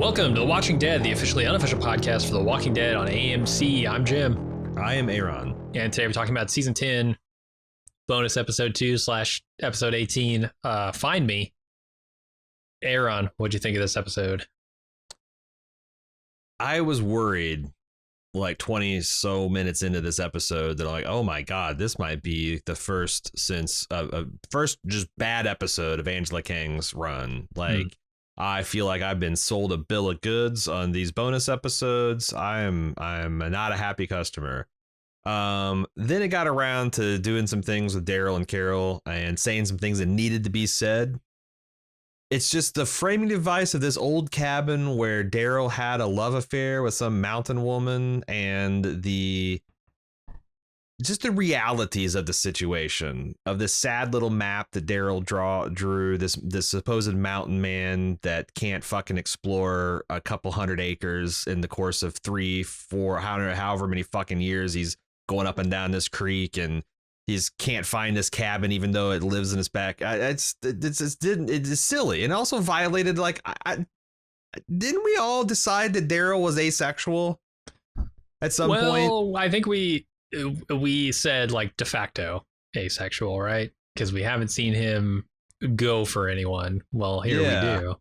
Welcome to The Watching Dead, the officially unofficial podcast for The Walking Dead on AMC. I'm Jim. I am Aaron. And today we're talking about season 10, bonus episode 2 / episode 18, Find Me. Aaron, what'd you think of this episode? I was worried like 20 so minutes into this episode that I'm like, oh my God, this might be the first since first just bad episode of Angela Kang's run. Like, I feel like I've been sold a bill of goods on these bonus episodes. I'm not a happy customer. Then it got around to doing some things with Daryl and Carol and saying some things that needed to be said. It's just the framing device of this old cabin where Daryl had a love affair with some mountain woman and just the realities of the situation, of this sad little map that Daryl drew, this supposed mountain man that can't fucking explore a couple hundred acres in the course of 3, 4, however many fucking years he's going up and down this creek, and he's can't find this cabin even though it lives in his back. It's silly, and also violated, like, didn't we all decide that Daryl was asexual at some point? Well, I think we said like de facto asexual, right? Because we haven't seen him go for anyone. Well, here we do.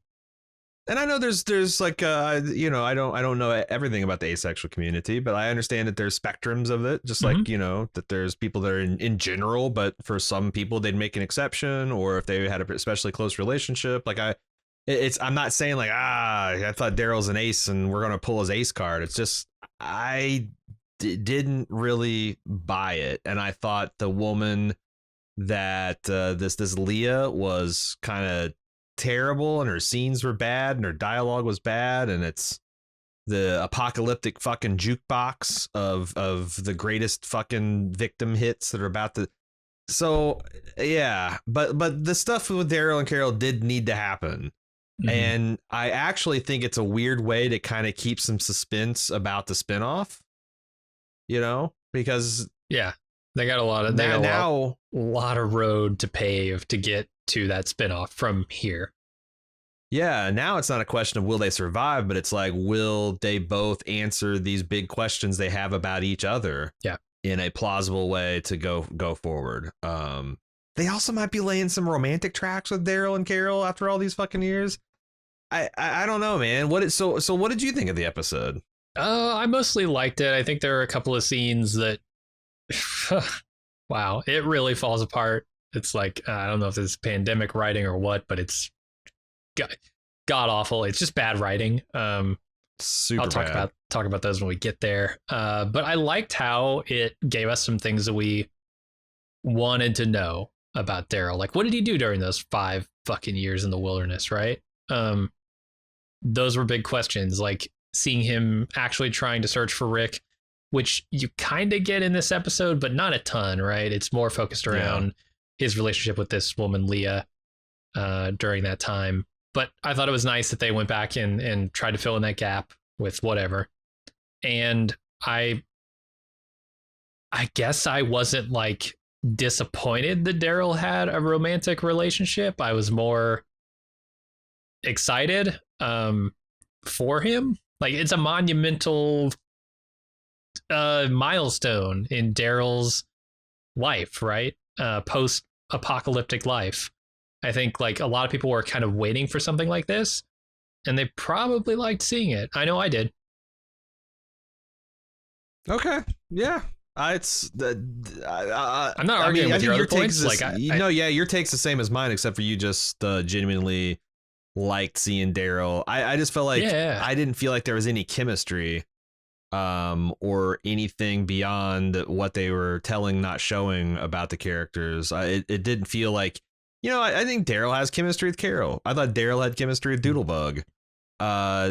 And I know there's like I don't know everything about the asexual community, but I understand that there's spectrums of it, just like that there's people that are in general, but for some people they'd make an exception, or if they had a especially close relationship. Like I'm not saying like I thought Daryl's an ace and we're gonna pull his ace card. It's just I didn't really buy it, and I thought the woman that this Leah was kind of terrible, and her scenes were bad, and her dialogue was bad, and it's the apocalyptic fucking jukebox of the greatest fucking victim hits that are about to. So yeah, but the stuff with Daryl and Carol did need to happen. And I actually think it's a weird way to kind of keep some suspense about the spinoff. Because they got a lot of road to pave to get to that spinoff from here. Yeah, now it's not a question of will they survive, but it's like, will they both answer these big questions they have about each other? Yeah, in a plausible way to go forward. They also might be laying some romantic tracks with Daryl and Carol after all these fucking years. I don't know, man. So what did you think of the episode? I mostly liked it. I think there are a couple of scenes that, wow, it really falls apart. It's like, I don't know if it's pandemic writing or what, but it's god awful. It's just bad writing. Super I'll talk about those when we get there. But I liked how it gave us some things that we wanted to know about Daryl. Like, what did he do during those 5 fucking years in the wilderness, right? Those were big questions, like seeing him actually trying to search for Rick, which you kind of get in this episode, but not a ton, right? It's more focused around his relationship with this woman, Leah, during that time. But I thought it was nice that they went back and tried to fill in that gap with whatever. And I guess I wasn't like disappointed that Daryl had a romantic relationship. I was more excited for him. Like, it's a monumental milestone in Daryl's life, right? Post-apocalyptic life. I think like a lot of people were kind of waiting for something like this, and they probably liked seeing it. I know I did. Okay, yeah. I'm not arguing with your other points. Your take's the same as mine, except for you just genuinely liked seeing Daryl. I just felt like I didn't feel like there was any chemistry or anything beyond what they were telling, not showing about the characters. It didn't feel like, I think Daryl has chemistry with Carol. I thought Daryl had chemistry with Doodlebug.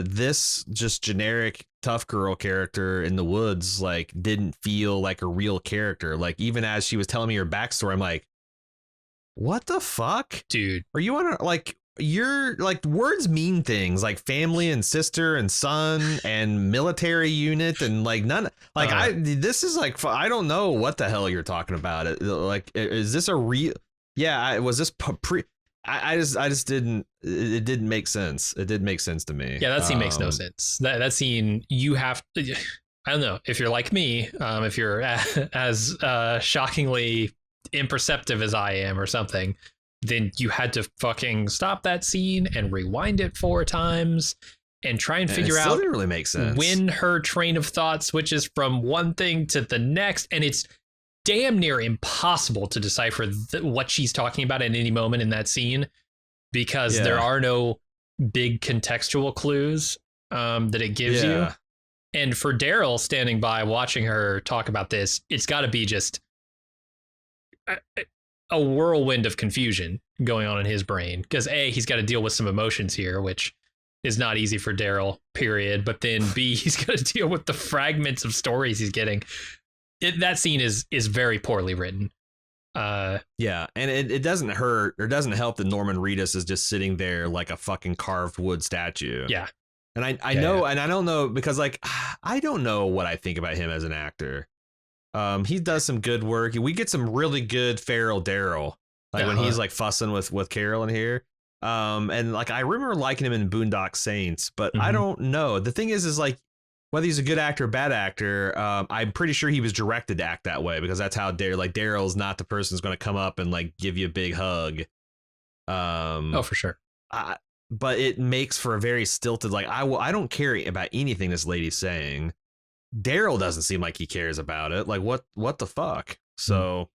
This just generic tough girl character in the woods, like, didn't feel like a real character. Like, even as she was telling me her backstory, I'm like, what the fuck, dude? Are you on like, you're like, words mean things like family and sister and son and military unit and like none, like this is like, I don't know what the hell you're talking about. Like, is this a real? Yeah, was this I just didn't. It didn't make sense. It didn't make sense to me. Yeah, that scene makes no sense. That scene, you have to. I don't know if you're like me, if you're as shockingly imperceptive as I am, or something. Then you had to fucking stop that scene and rewind it 4 times and try and figure out didn't really make sense when her train of thought switches from one thing to the next, and it's damn near impossible to decipher what she's talking about at any moment in that scene, because there are no big contextual clues that it gives you. And for Daryl standing by watching her talk about this, it's got to be just a whirlwind of confusion going on in his brain, because A, he's got to deal with some emotions here, which is not easy for Daryl, period. But then B, he's got to deal with the fragments of stories he's getting. That scene is very poorly written. And it doesn't hurt or doesn't help that Norman Reedus is just sitting there like a fucking carved wood statue. Yeah. And I know, and I don't know, because like, I don't know what I think about him as an actor. He does some good work. We get some really good feral Daryl, like when he's like fussing with Carol in here. And like, I remember liking him in Boondock Saints, but I don't know. The thing is like, whether he's a good actor or bad actor, I'm pretty sure he was directed to act that way, because that's how Daryl's not the person who's going to come up and like give you a big hug. Oh, for sure. But it makes for a very stilted, like, I don't care about anything this lady's saying. Daryl doesn't seem like he cares about it. Like, what the fuck? So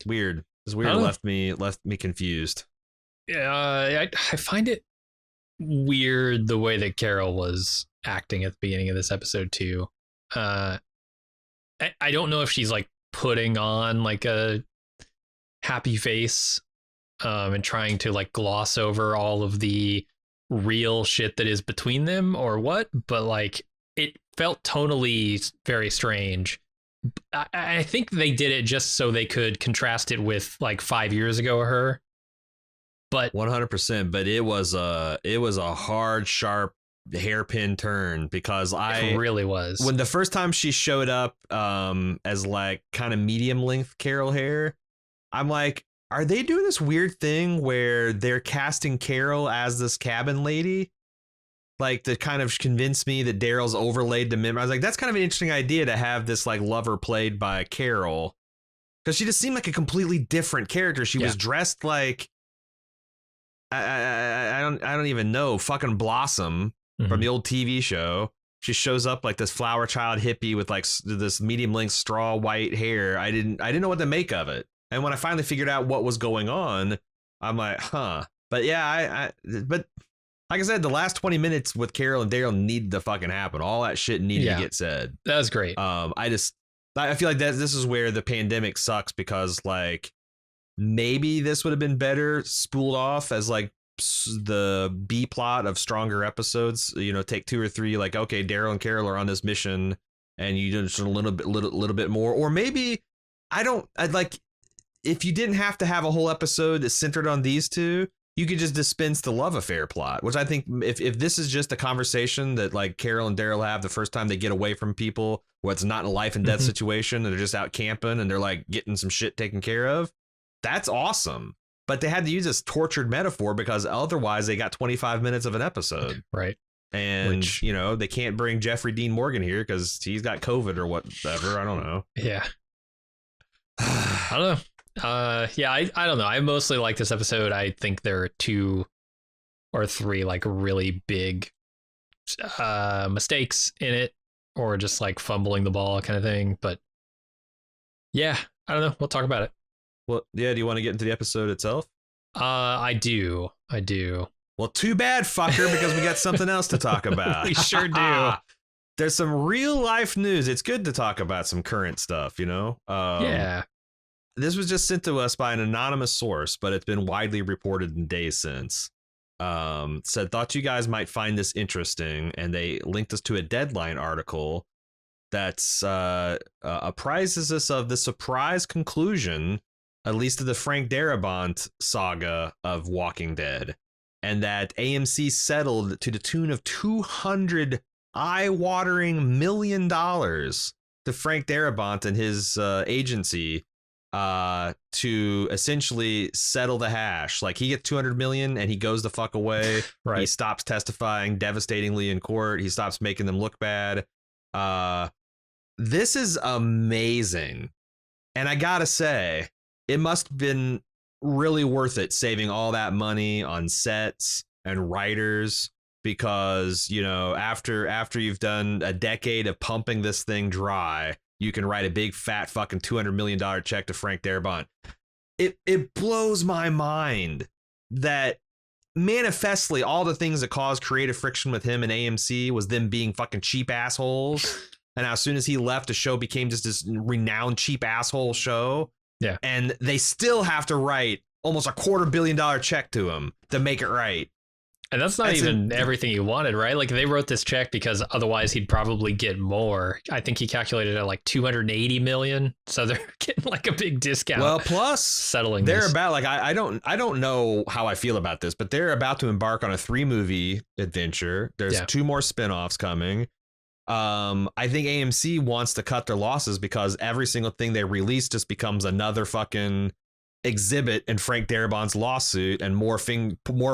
weird. It's weird. Left me confused. Yeah, I find it weird the way that Carol was acting at the beginning of this episode too. I don't know if she's like putting on like a happy face and trying to like gloss over all of the real shit that is between them or what, but like it felt tonally very strange. I think they did it just so they could contrast it with like 5 years ago her. But 100%, but it was a hard, sharp hairpin turn, because it really was. When the first time she showed up as like kind of medium length Carol hair, I'm like, are they doing this weird thing where they're casting Carol as this cabin lady? Like, to kind of convince me that Daryl's overlaid the memory. I was like, that's kind of an interesting idea to have this like lover played by Carol, because she just seemed like a completely different character. She was dressed like I don't even know, fucking Blossom from the old TV show. She shows up like this flower child hippie with like this medium length straw white hair. I didn't know what to make of it. And when I finally figured out what was going on, I'm like, huh. But yeah, but like I said, the last 20 minutes with Carol and Daryl needed to fucking happen. All that shit needed to get said. That was great. I feel like this is where the pandemic sucks, because like maybe this would have been better spooled off as like the B plot of stronger episodes. You know, take 2 or 3. Like, okay, Daryl and Carol are on this mission, and you do just a little bit more, or maybe I'd like, if you didn't have to have a whole episode that's centered on these two, you could just dispense the love affair plot, which I think if this is just a conversation that like Carol and Daryl have the first time they get away from people, where it's not a life and death situation, and they're just out camping and they're like getting some shit taken care of, that's awesome. But they had to use this tortured metaphor, because otherwise they got 25 minutes of an episode. Right. And, you know, they can't bring Jeffrey Dean Morgan here because he's got COVID or whatever. I don't know. Yeah. I don't know. I don't know. I mostly like this episode. I think there are 2 or 3 like really big mistakes in it, or just like fumbling the ball kind of thing. But yeah, I don't know. We'll talk about it. Well, yeah. Do you want to get into the episode itself? I do. Well, too bad, fucker, because we got something else to talk about. We sure do. There's some real life news. It's good to talk about some current stuff, you know? Yeah. This was just sent to us by an anonymous source, but it's been widely reported in days since. Said, thought you guys might find this interesting, and they linked us to a Deadline article that's apprises us of the surprise conclusion, at least of the Frank Darabont saga of Walking Dead, and that AMC settled to the tune of $200 eye-watering $1 million to Frank Darabont and his agency to essentially settle the hash. Like he gets 200 million and he goes the fuck away. Right. He stops testifying devastatingly in court. He stops making them look bad. This is amazing. And I gotta say, it must have been really worth it saving all that money on sets and writers, because, you know, after you've done a decade of pumping this thing dry, you can write a big fat fucking $200 million check to Frank Darabont. It blows my mind that manifestly all the things that caused creative friction with him and AMC was them being fucking cheap assholes. And as soon as he left, the show became just this renowned cheap asshole show. Yeah. And they still have to write almost $250 million check to him to make it right. And that's not even everything he wanted, right? Like they wrote this check because otherwise he'd probably get more. I think he calculated at like 280 million. So they're getting like a big discount. Well, plus settling they're this. about like I don't know how I feel about this, but they're about to embark on a 3-movie adventure. There's 2 more spinoffs coming. I think AMC wants to cut their losses because every single thing they release just becomes another fucking exhibit in Frank Darabont's lawsuit and more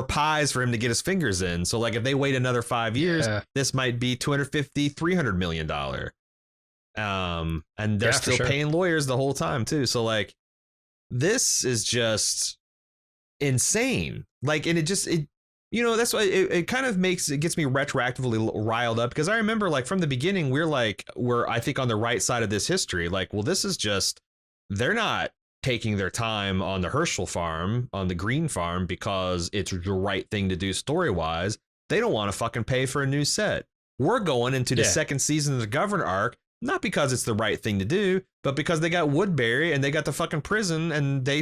pies for him to get his fingers in. So like if they wait another 5 years, this might be $250-300 million. And they're still paying lawyers the whole time too. So like this is just insane. Like, and it you know, that's why it kind of gets me retroactively riled up, because I remember like from the beginning, we're I think on the right side of this history. Like, well, this is just, they're not taking their time on the Herschel farm, on the Green farm, because it's the right thing to do story wise. They don't want to fucking pay for a new set. We're going into the second season of the Governor arc, not because it's the right thing to do, but because they got Woodbury and they got the fucking prison, and they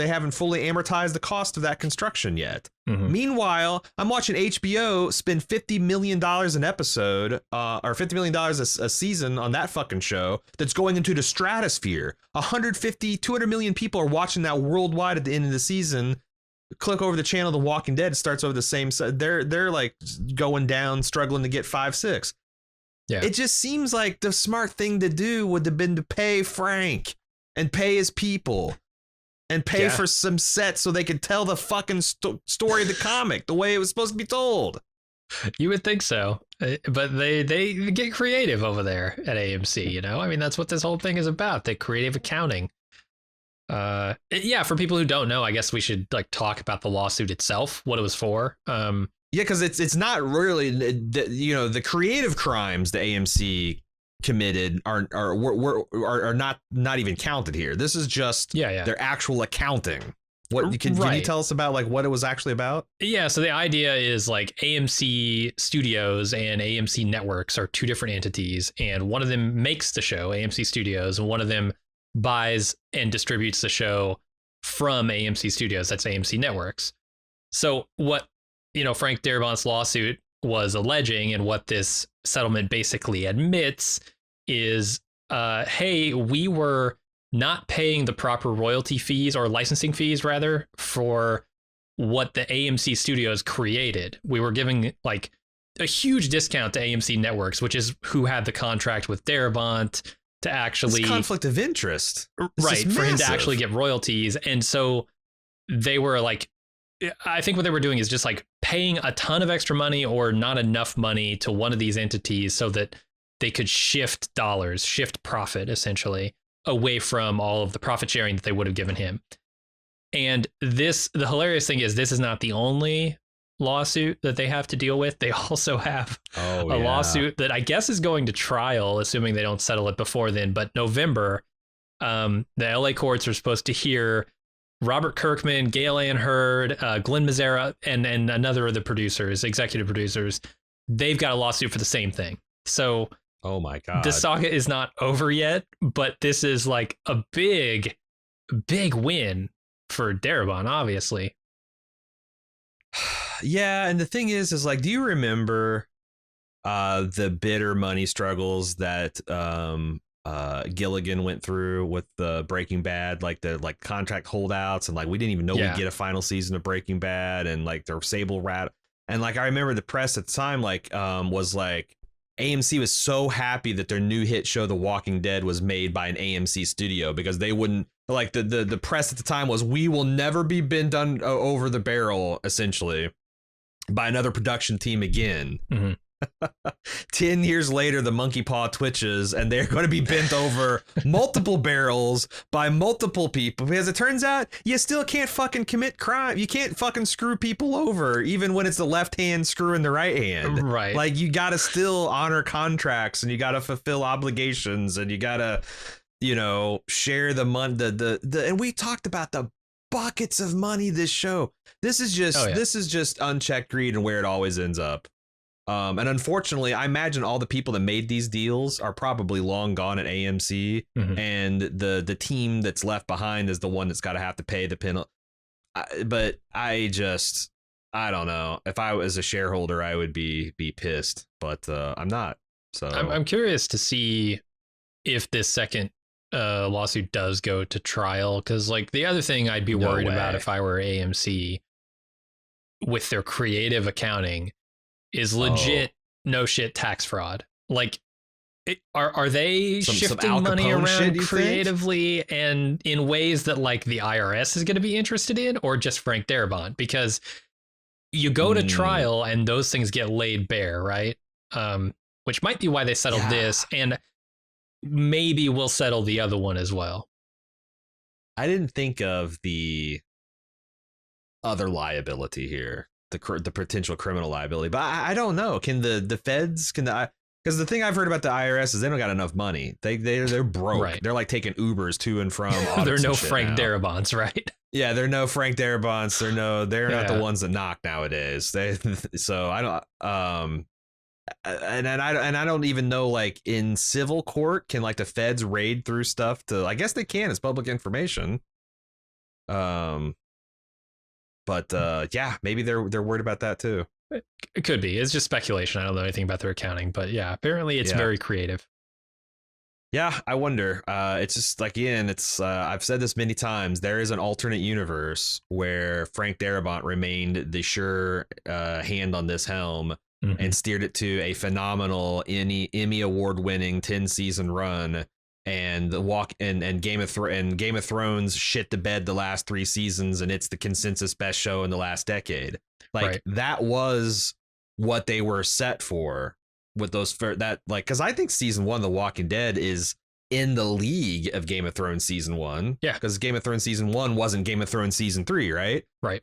haven't fully amortized the cost of that construction yet. Mm-hmm. Meanwhile, I'm watching HBO spend $50 million an episode, or $50 million a season on that fucking show that's going into the stratosphere. 200 million people are watching that worldwide at the end of the season. Click over the channel, The Walking Dead, it starts over the same side. They're like going down, struggling to get 5-6. Yeah. It just seems like the smart thing to do would have been to pay Frank and pay his people and pay for some sets so they could tell the fucking story of the comic the way it was supposed to be told. You would think so, but they get creative over there at AMC, you know? I mean, that's what this whole thing is about, the creative accounting. For people who don't know, I guess we should like talk about the lawsuit itself, what it was for. Yeah, because it's not really, you know, the creative crimes the AMC committed are not even counted here. This is just their actual accounting. What can you tell us about like what it was actually about? Yeah, so the idea is like AMC Studios and AMC Networks are 2 different entities, and one of them makes the show, AMC Studios, and one of them buys and distributes the show from AMC Studios. That's AMC Networks. So what, you know, Frank Darabont's lawsuit was alleging, and what this settlement basically admits is, hey, we were not paying the proper royalty fees, or licensing fees rather, for what the AMC Studios created. We were giving like a huge discount to AMC Networks, which is who had the contract with Darabont to actually... It's conflict of interest. Right, for him to actually get royalties. And so they were like, I think what they were doing is just like paying a ton of extra money or not enough money to one of these entities so that they could shift profit essentially away from all of the profit sharing that they would have given him. And the hilarious thing is, this is not the only lawsuit that they have to deal with. They also have a lawsuit that I guess is going to trial, assuming they don't settle it before then. But November, the LA courts are supposed to hear Robert Kirkman, Gail Ann Hurd, Glenn Mazzara, and another of the producers, executive producers. They've got a lawsuit for the same thing. So, oh my God, the saga is not over yet, but this is like a big win for Darabont, obviously. Yeah, and the thing is like, do you remember the bitter money struggles that Gilligan went through with the Breaking Bad, like the contract holdouts, and like we didn't even know we'd get a final season of Breaking Bad, and like their Sable Rat, and like I remember the press at the time like was like, AMC was so happy that their new hit show, The Walking Dead, was made by an AMC studio because they wouldn't like the press at the time was we will never be bent over the barrel essentially by another production team again. 10 years later, the monkey paw twitches and they're going to be bent over multiple barrels by multiple people because it turns out you still can't fucking commit crime. You can't fucking screw people over even when it's the left hand screwing the right hand. Right. Like you got to still honor contracts and you got to fulfill obligations and you got to, you know, share the money. And we talked about the buckets of money this show. This is just unchecked greed and where it always ends up. And unfortunately, I imagine all the people that made these deals are probably long gone at AMC, and the team that's left behind is the one that's got to have to pay the penalty. But I don't know. If I was a shareholder, I would be pissed, but I'm not. So I'm curious to see if this second lawsuit does go to trial, because like the other thing I'd be worried about if I were AMC with their creative accounting is legit no shit tax fraud. Like, are they shifting money around creatively and in ways that like the IRS is going to be interested in, or just Frank Darabont? Because you go to trial and those things get laid bare, right? Which might be why they settled this, and maybe we'll settle the other one as well. I didn't think of the other liability here. The potential criminal liability, but I don't know. Can the feds, because the thing I've heard about the IRS is they don't got enough money. They're broke. Right. They're like taking Ubers to and from. They're no Frank Darabonts, right? Yeah, they're no Frank Darabonts. They're not the ones that knock nowadays. So I don't and I don't even know, like in civil court, can like the feds raid through stuff to, I guess they can, it's public information. But yeah, maybe they're worried about that too. It could be. It's just speculation. I don't know anything about their accounting, but yeah, apparently it's very creative. Yeah, I wonder. It's just like, again, it's I've said this many times. There is an alternate universe where Frank Darabont remained the sure hand on this helm and steered it to a phenomenal Emmy award winning 10-season run. And Game of Thrones shit the bed the last 3 seasons, and it's the consensus best show in the last decade. Like that was what they were set for with those because I think season 1 of The Walking Dead is in the league of Game of Thrones season 1. Yeah, because Game of Thrones season 1 wasn't Game of Thrones season 3, right? Right.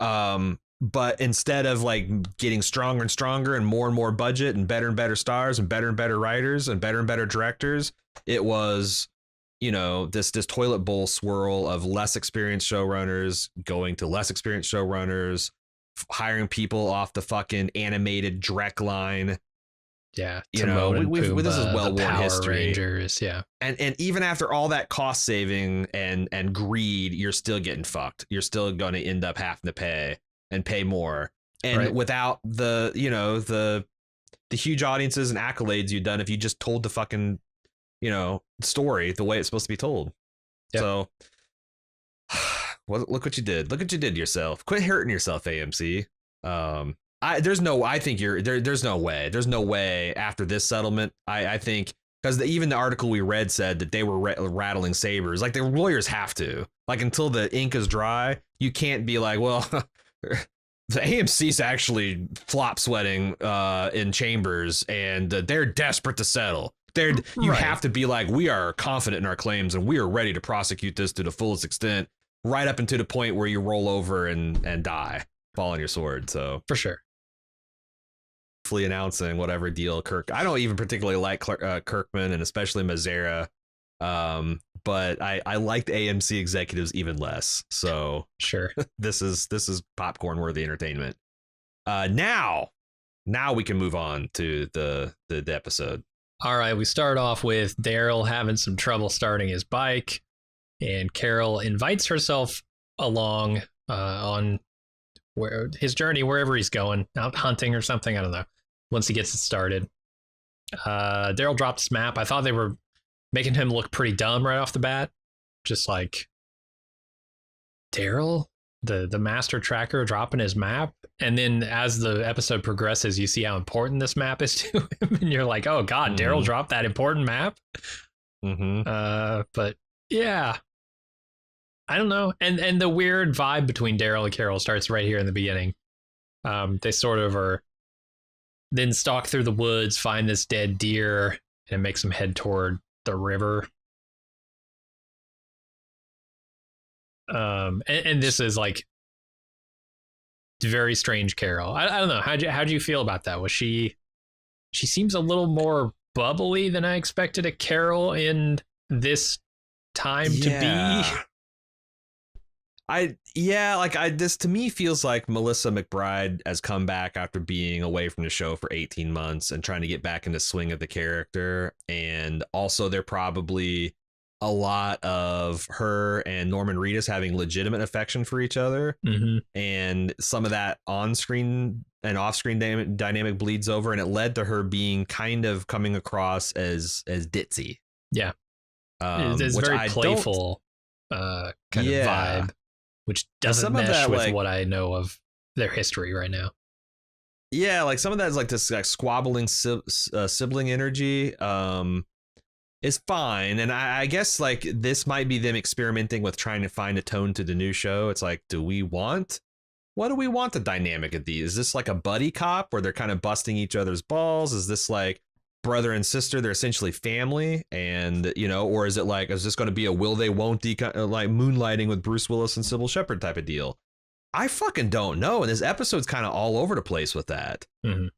But instead of like getting stronger and stronger and more budget and better stars and better writers and better directors, it was, you know, this toilet bowl swirl of less experienced showrunners going to less experienced showrunners, hiring people off the fucking animated Drek line. Yeah, you know, this is well-worn history. Rangers, yeah, and even after all that cost saving and greed, you're still getting fucked. You're still going to end up having to pay more, and without the, you know, the huge audiences and accolades you've done if you just told the fucking, you know, story the way it's supposed to be told. Yep. So well, look what you did. Look what you did to yourself. Quit hurting yourself, AMC. There's no way after this settlement. I think, because even the article we read said that they were rattling sabers. Like, the lawyers have to, like, until the ink is dry, you can't be like, well, the AMC's actually flop sweating in chambers and they're desperate to settle. You have to be like, we are confident in our claims and we are ready to prosecute this to the fullest extent, right up into the point where you roll over and die, fall on your sword. So for sure, fully announcing whatever deal I don't even particularly like Kirkman and especially Mazzara, but I like the AMC executives even less. So sure, this is popcorn worthy entertainment. Now we can move on to the episode. All right, we start off with Daryl having some trouble starting his bike, and Carol invites herself along on his journey, wherever he's going, out hunting or something. I don't know. Once he gets it started, Daryl dropped his map. I thought they were making him look pretty dumb right off the bat. Just like, Daryl, the master tracker dropping his map, and then as the episode progresses, you see how important this map is to him, and you're like, oh god, Daryl dropped that important map. But yeah, I don't know, and the weird vibe between Daryl and Carol starts right here in the beginning. They sort of are then stalk through the woods, find this dead deer, and it makes them head toward the river. And this is like very strange Carol. I don't know. How'd you feel about that? Was she seems a little more bubbly than I expected a Carol in this time to be. This to me feels like Melissa McBride has come back after being away from the show for 18 months and trying to get back into swing of the character. And also they're probably a lot of her and Norman Reedus having legitimate affection for each other. And some of that on-screen and off-screen dynamic bleeds over, and it led to her being kind of coming across as ditzy. Yeah. It's very playful kind of vibe, which doesn't mesh with what I know of their history right now. Yeah, like some of that is like this like squabbling sibling energy. Is fine, and I guess like this might be them experimenting with trying to find a tone to the new show. It's like, what do we want the dynamic of these? Is this like a buddy cop where they're kind of busting each other's balls? Is this like brother and sister, they're essentially family, and or is it like, is this going to be a will they won't like moonlighting with Bruce Willis and Sybil Shepherd type of deal? I fucking don't know, and this episode's kind of all over the place with that.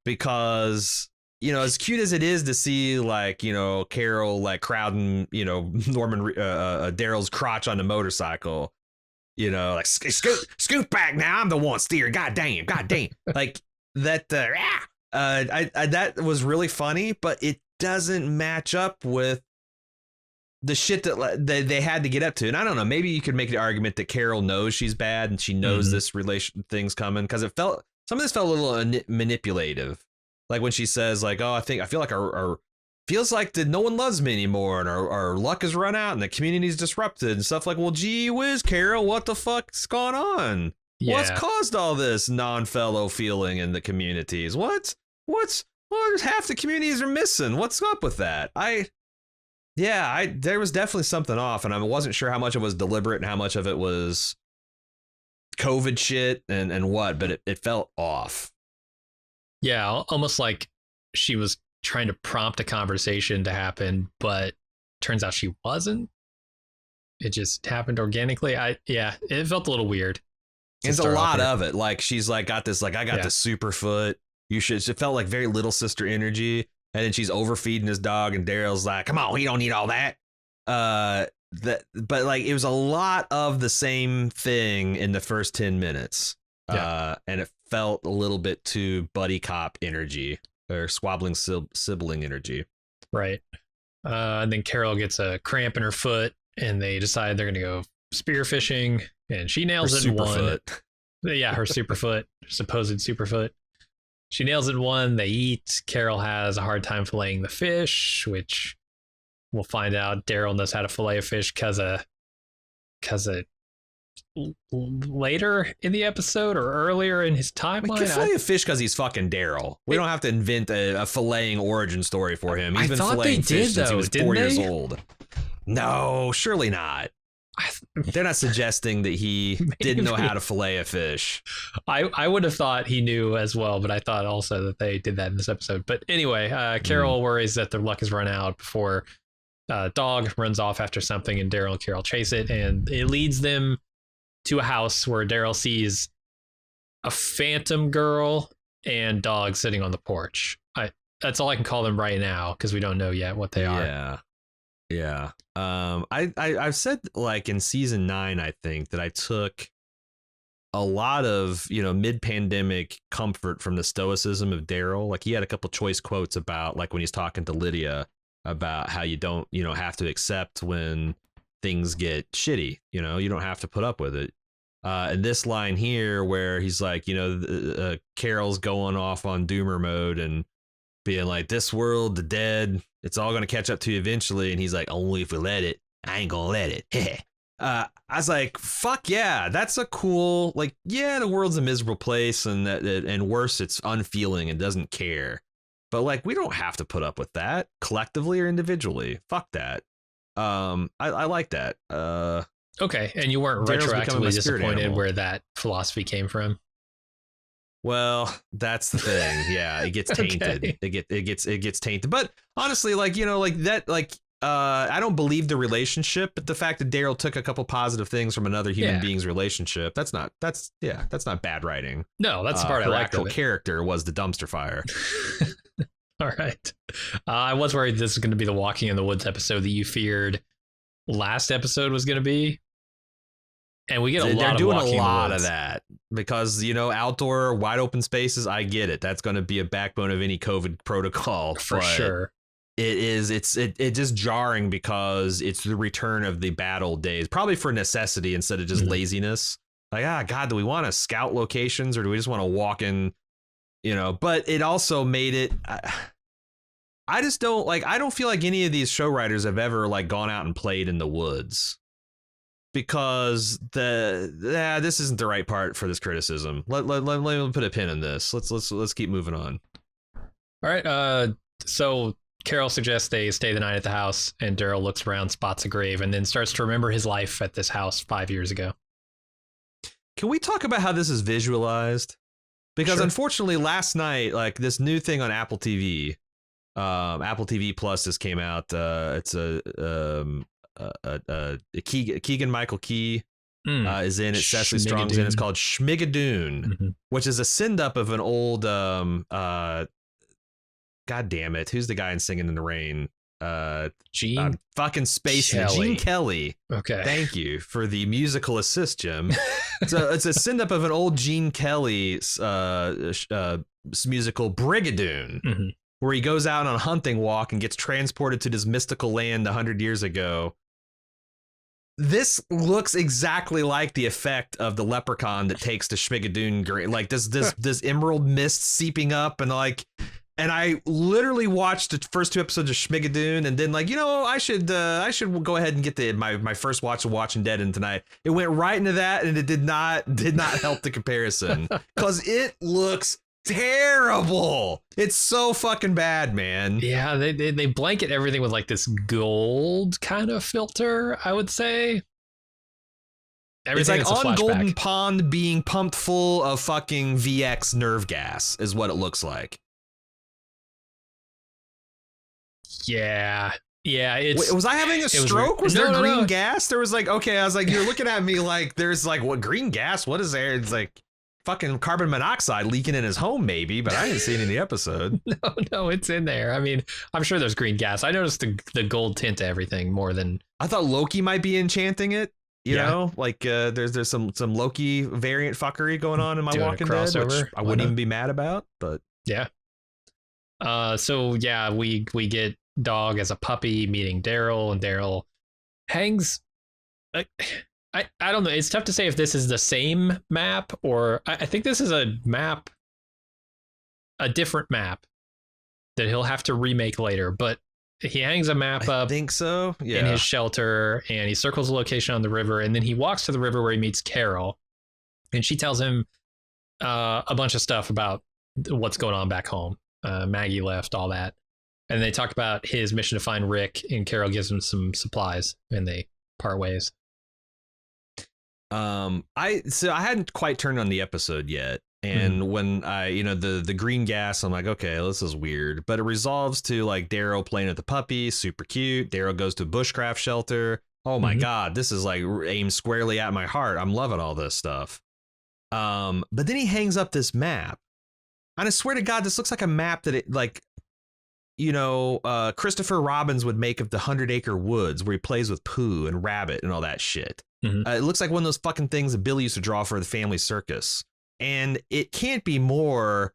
Because as cute as it is to see like, Carol like crowding, Norman, Daryl's crotch on the motorcycle, like scoot back now. I'm the one steer. God damn. Like that. That was really funny, but it doesn't match up with the shit that they had to get up to. And I don't know, maybe you could make the argument that Carol knows she's bad and she knows this relation thing's coming, because some of this felt a little manipulative. Like when she says like, oh, I feel like our feels like that no one loves me anymore and our luck has run out and the community's disrupted and stuff. Like, well, gee whiz, Carol, what the fuck's going on? Yeah. What's caused all this non-fellow feeling in the communities? What's half the communities are missing? What's up with that? There was definitely something off, and I wasn't sure how much it was deliberate and how much of it was COVID shit and what, but it felt off. Yeah, almost like she was trying to prompt a conversation to happen, but turns out she wasn't. It just happened organically. It felt a little weird. There's a lot of it. Like she's like got this, like I got the super foot. It felt like very little sister energy. And then she's overfeeding his dog, and Daryl's like, "Come on, we don't need all that." But like it was a lot of the same thing in the first 10 minutes. And it felt a little bit too buddy cop energy or squabbling sibling energy. Right. And then Carol gets a cramp in her foot, and they decide they're going to go spearfishing, and she nails it in one. Yeah, her superfoot, supposed superfoot. She nails it in one. They eat. Carol has a hard time filleting the fish, which we'll find out Daryl knows how to fillet a fish because later in the episode or earlier in his timeline. We can fillet a fish because he's fucking Daryl. We don't have to invent a filleting origin story for him. He's been filleting fish since he was 4 years old. No, surely not. They're not suggesting that he didn't know how to fillet a fish. I would have thought he knew as well, but I thought also that they did that in this episode. But anyway, Carol worries that their luck has run out before dog runs off after something, and Daryl and Carol chase it, and it leads them to a house where Daryl sees a phantom girl and dog sitting on the porch. That's all I can call them right now because we don't know yet what they are. Yeah. I've said like in season 9, I think that I took a lot of, mid-pandemic comfort from the stoicism of Daryl. Like he had a couple choice quotes about like when he's talking to Lydia about how you don't, have to accept when things get shitty, you don't have to put up with it. And this line here where he's like, Carol's going off on doomer mode and being like, this world, the dead, it's all going to catch up to you eventually. And he's like, only if we let it. I ain't going to let it. I was like, fuck yeah, that's a cool, like, yeah, the world's a miserable place, and and worse, it's unfeeling and doesn't care. But like, we don't have to put up with that collectively or individually. Fuck that. I like that. Okay, and you weren't Daryl's becoming my retroactively spirit disappointed animal. where that philosophy came from? Well, that's the thing. Yeah, it gets tainted. Okay. It gets tainted. But honestly, like, you know, like that, like, I don't believe the relationship, but the fact that Daryl took a couple positive things from another human being's relationship, that's not bad writing. No, that's the part I her liked actual of it. character was the dumpster fire. All right. I was worried this is going to be the Walking in the Woods episode that you feared last episode was going to be. And we get They're doing of a lot of that because, you know, outdoor wide open spaces. I get it. That's going to be a backbone of any COVID protocol for sure. It just jarring because it's the return of the bad old days, probably for necessity instead of just laziness. Like, God, do we want to scout locations or do we just want to walk in, you know? But it also made it. I just don't like, I don't feel like any of these show writers have ever like gone out and played in the woods. Because this isn't the right part for this criticism. Let me put a pin in this. Let's keep moving on. All right. So Carol suggests they stay the night at the house, and Daryl looks around, spots a grave, and then starts to remember his life at this house 5 years ago. Can we talk about how this is visualized? Because unfortunately, last night, like this new thing on Apple TV, Apple TV Plus just came out. It's Keegan Michael Key is in it. Cecily Strong's in. It's called Schmigadoon, which is a send up of an old God damn it, who's the guy in Singing in the Rain? Gene fucking Space Gene Kelly. Okay, thank you for the musical assist, Jim. So it's a send up of an old Gene Kelly musical Brigadoon. Where he goes out on a hunting walk and gets transported to this mystical land 100 years ago. This looks exactly like the effect of the leprechaun that takes the Schmigadoon, like this emerald mist seeping up, and I literally watched the first 2 episodes of Schmigadoon, and then like, you know, I should go ahead and get my first watch of Walking Dead in tonight. It went right into that, and it did not help the comparison because it looks terrible. It's so fucking bad, man. Yeah, they blanket everything with like this gold kind of filter, I would say. Everything it's like on Golden Pond being pumped full of fucking VX nerve gas is what it looks like. Yeah. Was I having a stroke? Was there green gas? There was like, okay, I was like, you're looking at me like there's like, what, green gas? What is there? It's like fucking carbon monoxide leaking in his home, maybe, but I didn't see it in the episode. No, it's in there. I mean, I'm sure there's green gas. I noticed the gold tint to everything more than I thought. Loki might be enchanting it. You know, like there's some Loki variant fuckery going on in my Walking Dead, which I wouldn't even be mad about. But yeah. So yeah, we get Dog as a puppy meeting Daryl, and Daryl hangs. I don't know. It's tough to say if this is the same map or I think this is a different map that he'll have to remake later. But he hangs a map up. I think so. Yeah. In his shelter, and he circles the location on the river, and then he walks to the river where he meets Carol, and she tells him a bunch of stuff about what's going on back home. Maggie left, all that, and they talk about his mission to find Rick, and Carol gives him some supplies, and they part ways. I hadn't quite turned on the episode yet, and when I, you know, the green gas, I'm like, okay, this is weird, but it resolves to like Daryl playing with the puppy, super cute. Daryl goes to a bushcraft shelter. Oh my God, this is like aimed squarely at my heart. I'm loving all this stuff. But then he hangs up this map, and I swear to God, this looks like a map that it like, you know, Christopher Robbins would make of the 100-Acre Woods, where he plays with Pooh and Rabbit and all that shit. It looks like one of those fucking things that Billy used to draw for the family circus. And it can't be more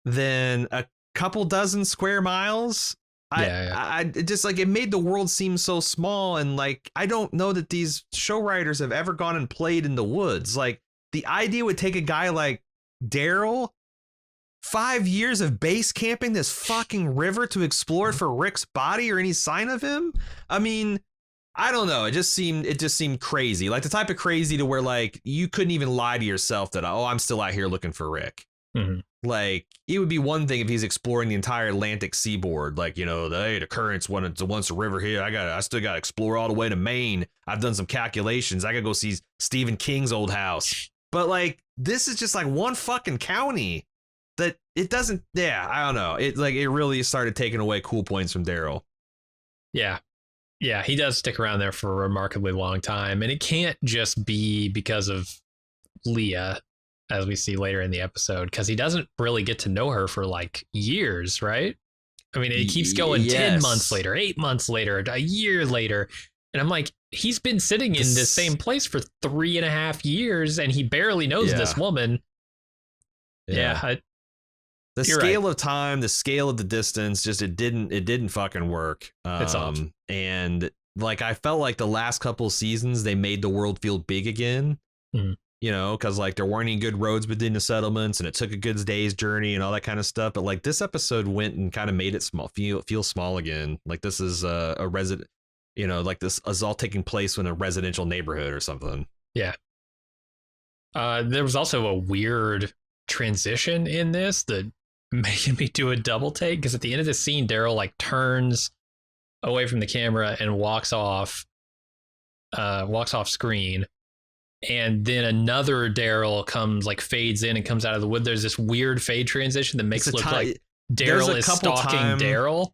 than a couple dozen square miles. I just like, it made the world seem so small. And like, I don't know that these show writers have ever gone and played in the woods. Like, the idea would take a guy like Daryl 5 years of base camping this fucking river to explore it for Rick's body or any sign of him. I mean, I don't know. It just seemed crazy. Like the type of crazy to where like you couldn't even lie to yourself that, oh, I'm still out here looking for Rick. Mm-hmm. Like it would be one thing if he's exploring the entire Atlantic seaboard, like, you know, the currents once a river here. I still got to explore all the way to Maine. I've done some calculations. I got to go see Stephen King's old house. But like this is just like one fucking county that it doesn't. Yeah, I don't know. It really started taking away cool points from Daryl. Yeah. Yeah, he does stick around there for a remarkably long time. And it can't just be because of Leah, as we see later in the episode, because he doesn't really get to know her for like years, right? I mean, it keeps going 10 months later, 8 months later, a year later. And I'm like, he's been sitting in the same place for 3.5 years and he barely knows this woman. Yeah. The scale of time, the scale of the distance, just it didn't fucking work. It's awesome. And like I felt like the last couple of seasons they made the world feel big again. Mm-hmm. You know, because like there weren't any good roads between the settlements, and it took a good day's journey and all that kind of stuff. But like this episode went and kind of made it feel small again. Like this is a resident, you know, like this is all taking place in a residential neighborhood or something. Yeah. There was also a weird transition in this that making me do a double take, because at the end of the scene, Daryl like turns away from the camera and walks off screen. And then another Daryl comes, like fades in and comes out of the wood. There's this weird fade transition that makes it look like Daryl is stalking Daryl.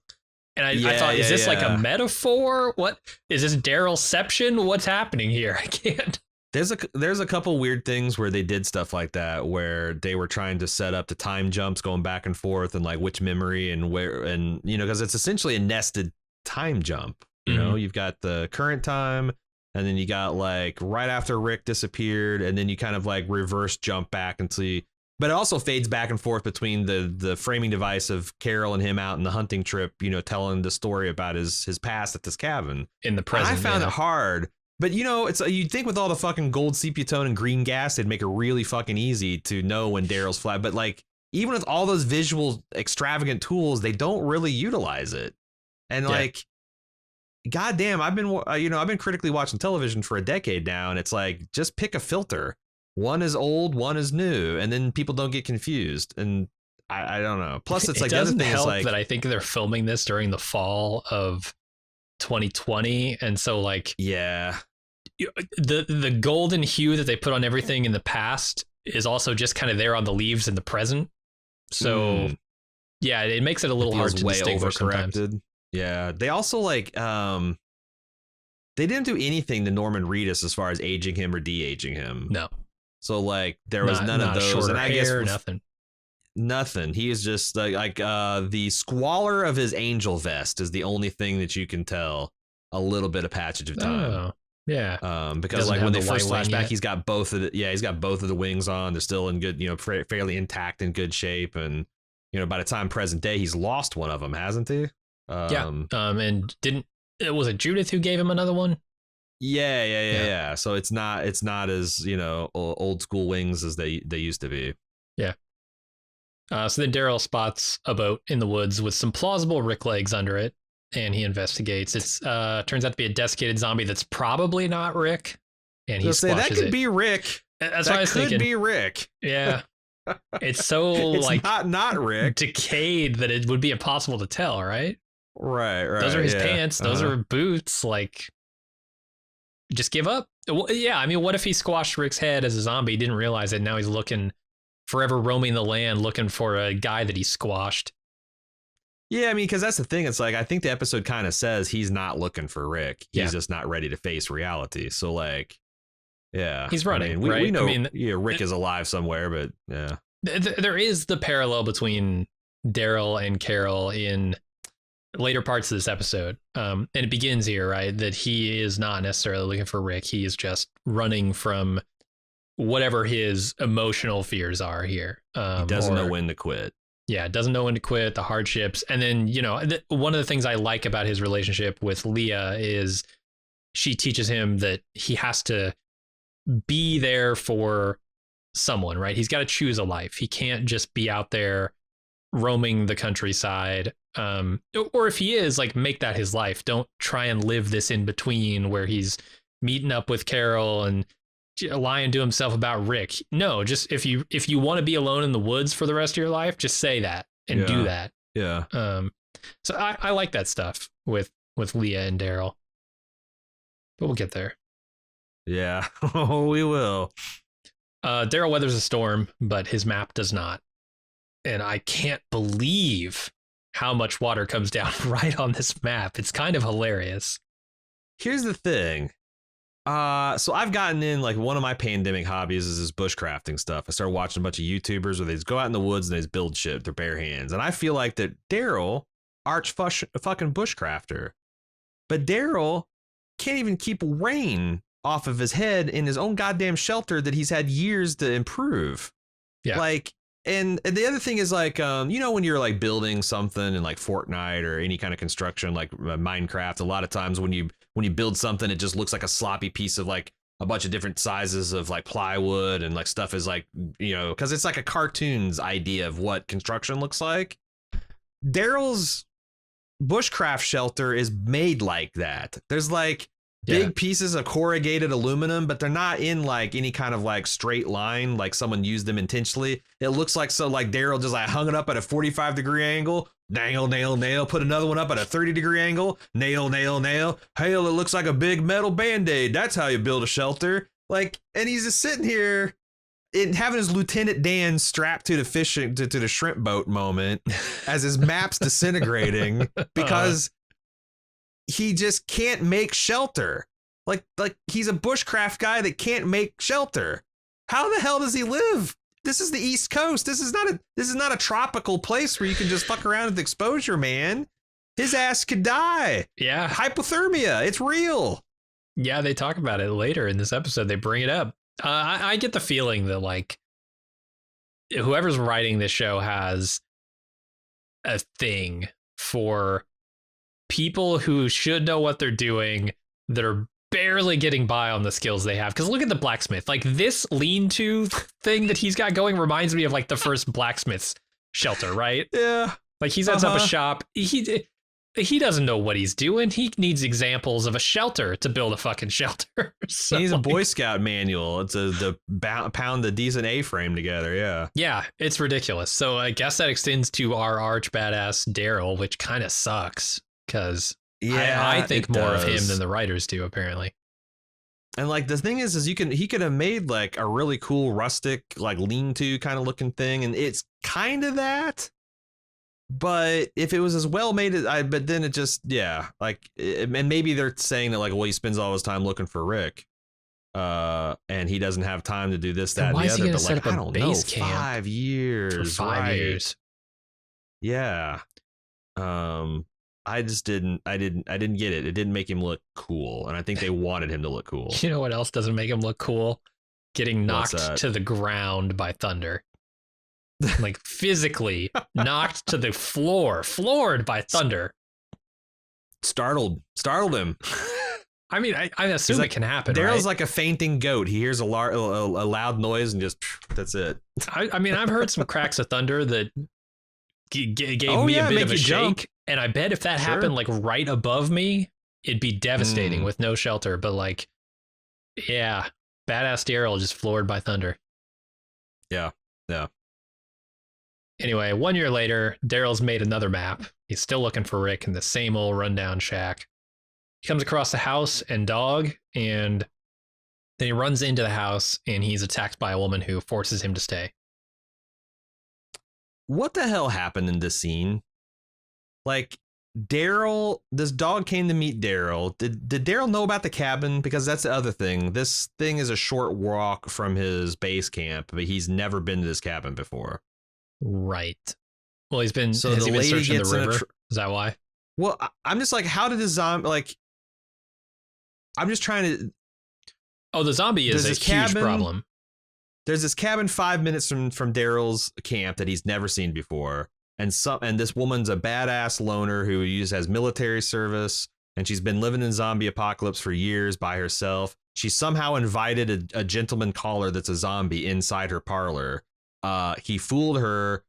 And I thought, is this like a metaphor? What is this Darylception? What's happening here? I can't. There's a couple weird things where they did stuff like that, where they were trying to set up the time jumps going back and forth and like which memory and where, and, you know, because it's essentially a nested time jump. You know, you've got the current time, and then you got like right after Rick disappeared, and then you kind of like reverse jump back and see, but it also fades back and forth between the framing device of Carol and him out in the hunting trip, you know, telling the story about his past at this cabin in the present. And I found it hard, but you know, it's you'd think with all the fucking gold sepia tone and green gas, they'd make it really fucking easy to know when Daryl's flat. But like even with all those visual extravagant tools, they don't really utilize it. And like, goddamn, I've been critically watching television for a decade now, and it's like, just pick a filter. One is old, one is new, and then people don't get confused. And I don't know. Plus, it's like the other thing is like that I think they're filming this during the fall of 2020, and so like the golden hue that they put on everything in the past is also just kind of there on the leaves in the present. So yeah, it makes it a little hard to distinguish sometimes. Yeah, they also like they didn't do anything to Norman Reedus as far as aging him or de-aging him. No. So like there was none of those, and I guess nothing. He is just like the squalor of his angel vest is the only thing that you can tell a little bit of passage of time. Oh, yeah. Because like when they first flash back, he's got both of the wings on. They're still in good, you know, fairly intact and good shape, and you know by the time present day, he's lost one of them, hasn't he? And was it Judith who gave him another one? Yeah. So it's not as, you know, old school wings as they used to be. Yeah. So then Daryl spots a boat in the woods with some plausible Rick legs under it, and he investigates. It's turns out to be a desiccated zombie that's probably not Rick, and he squashes that could be Rick. That's what I was thinking. Could be Rick. Yeah. It's so it's like not Rick, decayed that it would be impossible to tell, right? Right. Those are his pants. Those are boots. Like, just give up. Yeah, I mean, what if he squashed Rick's head as a zombie, didn't realize it, now he's forever roaming the land looking for a guy that he squashed? Yeah, I mean, because that's the thing. It's like, I think the episode kind of says he's not looking for Rick. He's just not ready to face reality. So, like, yeah. He's running, I mean, right? We know Rick is alive somewhere, but yeah. There is the parallel between Daryl and Carol in later parts of this episode. And it begins here, right? That he is not necessarily looking for Rick. He is just running from whatever his emotional fears are here. He doesn't know when to quit. Yeah, doesn't know when to quit, the hardships. And then, you know, one of the things I like about his relationship with Leah is she teaches him that he has to be there for someone, right? He's got to choose a life. He can't just be out there roaming the countryside Or if he is, like, make that his life. Don't try and live this in between where he's meeting up with Carol and lying to himself about Rick. No, just if you want to be alone in the woods for the rest of your life, just say that and do that. Yeah. So I like that stuff with Leah and Daryl, but we'll get there. Yeah. Oh, we will. Daryl weathers a storm, but his map does not. And I can't believe how much water comes down right on this map. It's kind of hilarious. Here's the thing. So I've gotten in, like, one of my pandemic hobbies is this bushcrafting stuff. I started watching a bunch of YouTubers where they just go out in the woods and they just build shit with their bare hands. And I feel like that Daryl, fucking bushcrafter, but Daryl can't even keep rain off of his head in his own goddamn shelter that he's had years to improve. Yeah. Like, and the other thing is, like, when you're like building something in like Fortnite or any kind of construction, like Minecraft, a lot of times when you build something, it just looks like a sloppy piece of like a bunch of different sizes of like plywood, and like stuff is like, because it's like a cartoon's idea of what construction looks like. Daryl's bushcraft shelter is made like that. There's like big pieces of corrugated aluminum, but they're not in like any kind of like straight line, like someone used them intentionally. It looks like Daryl just like hung it up at a 45-degree angle, nail, put another one up at a 30-degree angle, nail. Hell, it looks like a big metal band-aid. That's how you build a shelter. Like, and he's just sitting here having his Lieutenant Dan strapped to the fishing to the shrimp boat moment as his map's disintegrating because he just can't make shelter. Like he's a bushcraft guy that can't make shelter. How the hell does he live? This is the East Coast. This is not a tropical place where you can just fuck around with exposure, man. His ass could die. Yeah. Hypothermia. It's real. Yeah, they talk about it later in this episode. They bring it up. I get the feeling that, like, whoever's writing this show has a thing for people who should know what they're doing that are barely getting by on the skills they have. Because look at the blacksmith. Like, this lean-to thing that he's got going reminds me of like the first blacksmith's shelter, right? Yeah. Like, he sets up a shop. He doesn't know what he's doing. He needs examples of a shelter to build a fucking shelter. So, he needs a Boy Scout manual. It's to pound the decent A-frame together. Yeah. Yeah, it's ridiculous. So I guess that extends to our arch badass Daryl, which kind of sucks because I think more of him than the writers do, apparently. And like the thing is he could have made like a really cool rustic, like lean-to kind of looking thing, and it's kind of that. But if it was as well made as but then it just, and maybe they're saying that like, well, he spends all his time looking for Rick, and he doesn't have time to do this, that, and the other. But like, I don't know, 5 years, for 5 years. Yeah. I just didn't get it. It didn't make him look cool, and I think they wanted him to look cool. You know what else doesn't make him look cool? Getting knocked to the ground by thunder. Like, physically knocked to the floor, floored by thunder. Startled him. I mean, I assume it can happen. Daryl's right? like a fainting goat. He hears a loud noise and just, that's it. I mean, I've heard some cracks of thunder that gave me a bit of a shake. Jump. And I bet if that happened like right above me, it'd be devastating with no shelter. But like, yeah, badass Daryl just floored by thunder. Yeah. Anyway, 1 year later, Daryl's made another map. He's still looking for Rick in the same old rundown shack. He comes across the house and dog, and then he runs into the house, and he's attacked by a woman who forces him to stay. What the hell happened in this scene? Like, Daryl, this dog came to meet Daryl. Did Daryl know about the cabin? Because that's the other thing. This thing is a short walk from his base camp, but he's never been to this cabin before. Right. Well, has he been searching the river? Is that why? Well, I'm just like, how did the zombie, like, I'm just trying to. Oh, the zombie is a huge problem. There's this cabin 5 minutes from Daryl's camp that he's never seen before. And this woman's a badass loner who has military service, and she's been living in zombie apocalypse for years by herself. She somehow invited a gentleman caller that's a zombie inside her parlor. He fooled her.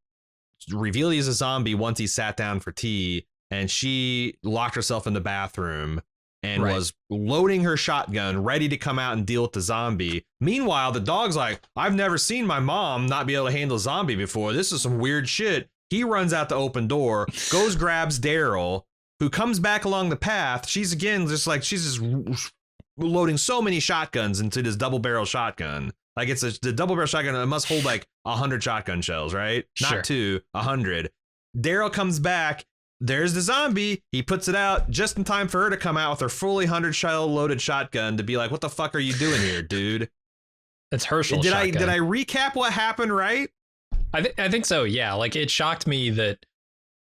revealed he's a zombie once he sat down for tea, and she locked herself in the bathroom and was loading her shotgun, ready to come out and deal with the zombie. Meanwhile, the dog's like, I've never seen my mom not be able to handle a zombie before. This is some weird shit. He runs out the open door, goes, grabs Daryl, who comes back along the path. She's just loading so many shotguns into this double barrel shotgun. Like the double barrel shotgun, it must hold like 100 shotgun shells, right? Sure. Not 2, 100. Daryl comes back. There's the zombie. He puts it out just in time for her to come out with her fully 100 shell loaded shotgun to be like, what the fuck are you doing here, dude? It's Herschel's Did shotgun. I recap what happened, right? I think so, yeah. Like, it shocked me that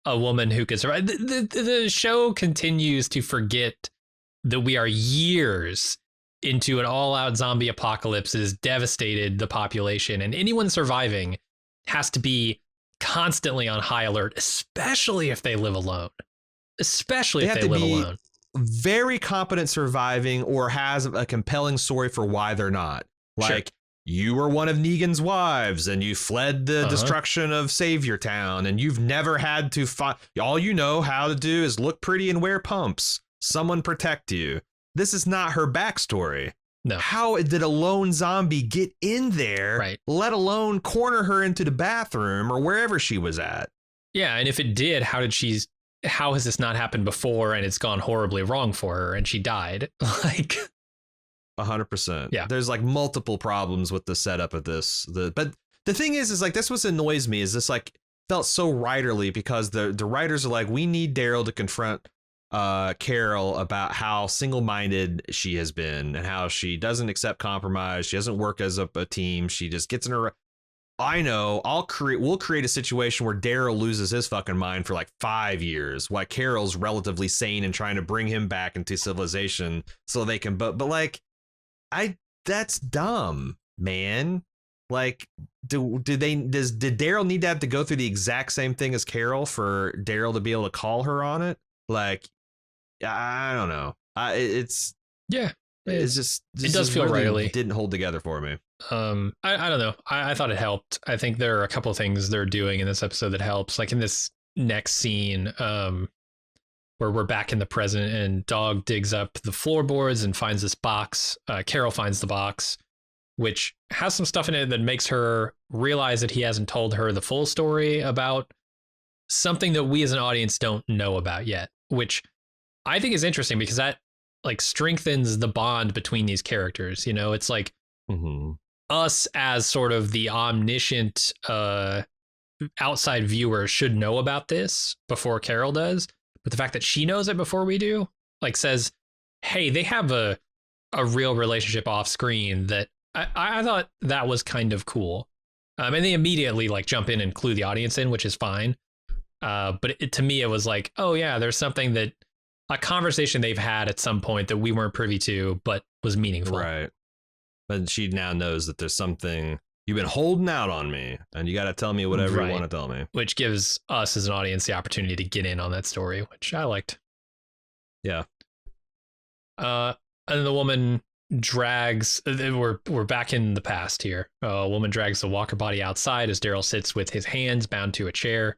a woman who could survive. The show continues to forget that we are years into an all-out zombie apocalypse that has devastated the population, and anyone surviving has to be constantly on high alert, especially if they live alone. Especially if they live alone. Very competent surviving or has a compelling story for why they're not. Like, you were one of Negan's wives and you fled the destruction of Savior Town, and you've never had to fight. All you know how to do is look pretty and wear pumps. Someone protect you. This is not her backstory. No. How did a lone zombie get in there, let alone corner her into the bathroom or wherever she was at? Yeah, and if it did, how has this not happened before and it's gone horribly wrong for her and she died? Like 100%. Yeah. There's like multiple problems with the setup of this. But the thing is like, this what annoys me is this like felt so writerly, because the writers are like, we need Daryl to confront Carol about how single-minded she has been and how she doesn't accept compromise. She doesn't work as a team. She just gets in her. I know we'll create a situation where Daryl loses his fucking mind for like 5 years while Carol's relatively sane and trying to bring him back into civilization so they can, but like, that's dumb, man. Like, did Daryl need to have to go through the exact same thing as Carol for Daryl to be able to call her on it? Like, I don't know. It does feel really writerly. Didn't hold together for me. I don't know. I thought it helped. I think there are a couple of things they're doing in this episode that helps. Like in this next scene, where we're back in the present and Dog digs up the floorboards and finds this box. Carol finds the box, which has some stuff in it that makes her realize that he hasn't told her the full story about something that we as an audience don't know about yet, which I think is interesting because that like strengthens the bond between these characters. You know, it's like us as sort of the omniscient outside viewer should know about this before Carol does. But the fact that she knows it before we do, like, says, hey, they have a real relationship off screen that I thought that was kind of cool. And they immediately like jump in and clue the audience in, which is fine. But to me, it was like, oh, yeah, there's something that a conversation they've had at some point that we weren't privy to, but was meaningful. Right. But she now knows that there's something you've been holding out on me and you got to tell me whatever you want to tell me. Which gives us as an audience the opportunity to get in on that story, which I liked. Yeah. And the woman drags, we're back in the past here. A woman drags the walker body outside as Daryl sits with his hands bound to a chair.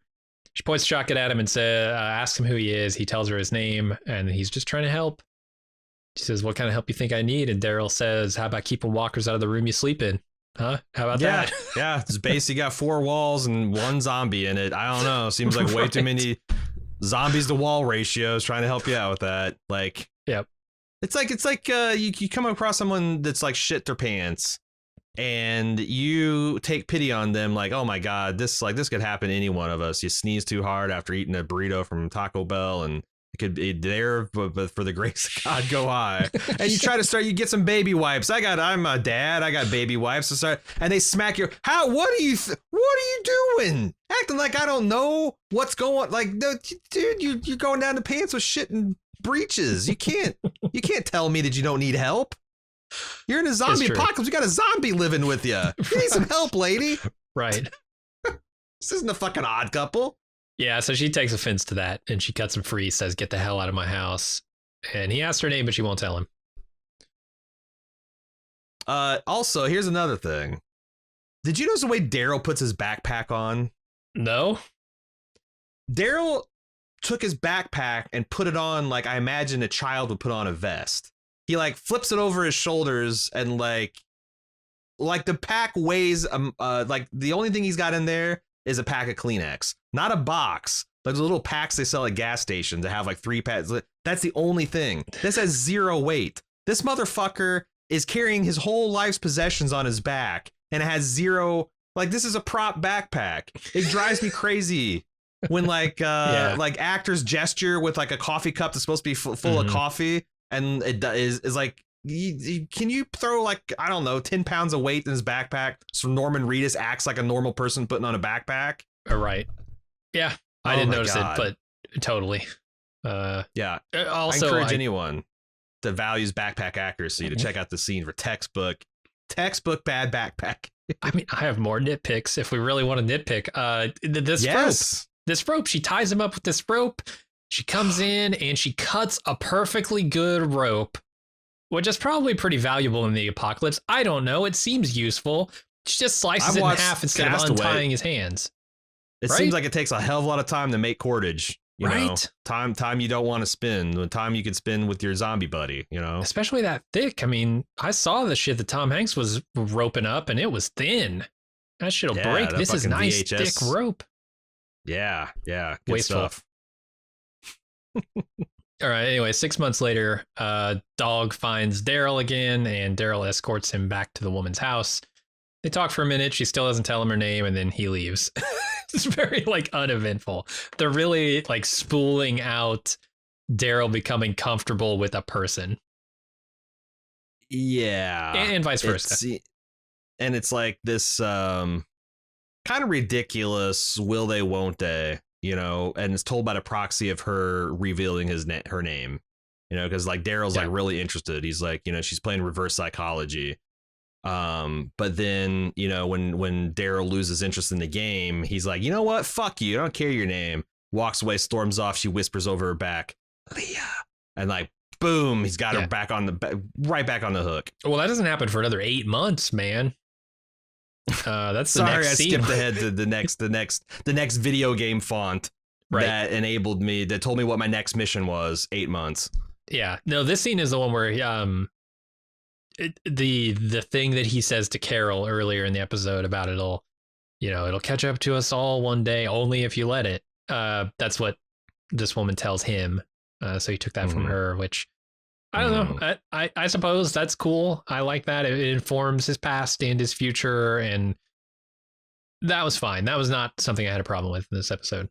She points the shotgun at him and asks him who he is. He tells her his name and he's just trying to help. She says, what kind of help you think I need? And Daryl says, how about keeping walkers out of the room you sleep in? Huh? How about that? Yeah. It's basically got 4 walls and 1 zombie in it. I don't know. Seems like way too many zombies to wall ratios. Trying to help you out with that. Like, yep. It's like you come across someone that's like shit their pants and you take pity on them. Like, oh my God, this could happen to any one of us. You sneeze too hard after eating a burrito from Taco Bell and it could be there, but for the grace of God, go high. And you try to start, you get some baby wipes. I'm a dad. I got baby wipes to start, and they smack you. What are you doing? Acting like I don't know what's going. Like, no, dude, you're going down the pants with shit and breeches. You can't tell me that you don't need help. You're in a zombie apocalypse. You got a zombie living with you. You need some help, lady. Right. This isn't a fucking Odd Couple. Yeah, so she takes offense to that and she cuts him free, says, get the hell out of my house. And he asks her name, but she won't tell him. Also, here's another thing. Did you notice the way Daryl puts his backpack on? No. Daryl took his backpack and put it on like I imagine a child would put on a vest. He like flips it over his shoulders and like the pack weighs like the only thing he's got in there is a pack of Kleenex, not a box. Like the little packs they sell at gas stations that have like 3 packs. That's the only thing. This has 0 weight. This motherfucker is carrying his whole life's possessions on his back and it has 0. Like this is a prop backpack. It drives me crazy when like like actors gesture with like a coffee cup that's supposed to be full of coffee, and it is like. Can you throw like I don't know 10 pounds of weight in his backpack so Norman Reedus acts like a normal person putting on a backpack? Right. Yeah, I didn't notice it, but totally. Yeah. Also, I encourage anyone that values backpack accuracy to check out the scene for textbook bad backpack. I mean, I have more nitpicks if we really want to nitpick. This rope, she ties him up with this rope. She comes in and she cuts a perfectly good rope, which is probably pretty valuable in the apocalypse. I don't know. It seems useful. She just slices it in half instead of untying his hands. It seems like it takes a hell of a lot of time to make cordage. You know, time you don't want to spend, the time you could spend with your zombie buddy, you know, especially that thick. I mean, I saw the shit that Tom Hanks was roping up and it was thin. That shit'll break. This is nice VHS. Thick rope. Yeah. Good wasteful stuff. All right. Anyway, 6 months later, Dog finds Daryl again, and Daryl escorts him back to the woman's house. They talk for a minute. She still doesn't tell him her name, and then he leaves. It's very like uneventful. They're really like spooling out Daryl becoming comfortable with a person. Yeah, and vice versa. And it's like this kind of ridiculous. Will they? Won't they? You know, and it's told by the proxy of her revealing her name, you know, because like Daryl's like really interested. He's like, you know, she's playing reverse psychology. But then, you know, when Daryl loses interest in the game, he's like, you know what? Fuck you. I don't care your name. Walks away, storms off. She whispers over her back, Leah. And like, boom, he's got her back on right back on the hook. Well, that doesn't happen for another 8 months, man. That's the sorry, next I scene. skipped ahead to the next video game font that enabled me, that told me what my next mission was. 8 months. Yeah, no, this scene is the one where the thing that he says to Carol earlier in the episode about it'll catch up to us all one day, only if you let it. That's what this woman tells him. So he took that from her, which I don't know. I suppose that's cool. I like that. It informs his past and his future, and that was fine. That was not something I had a problem with in this episode.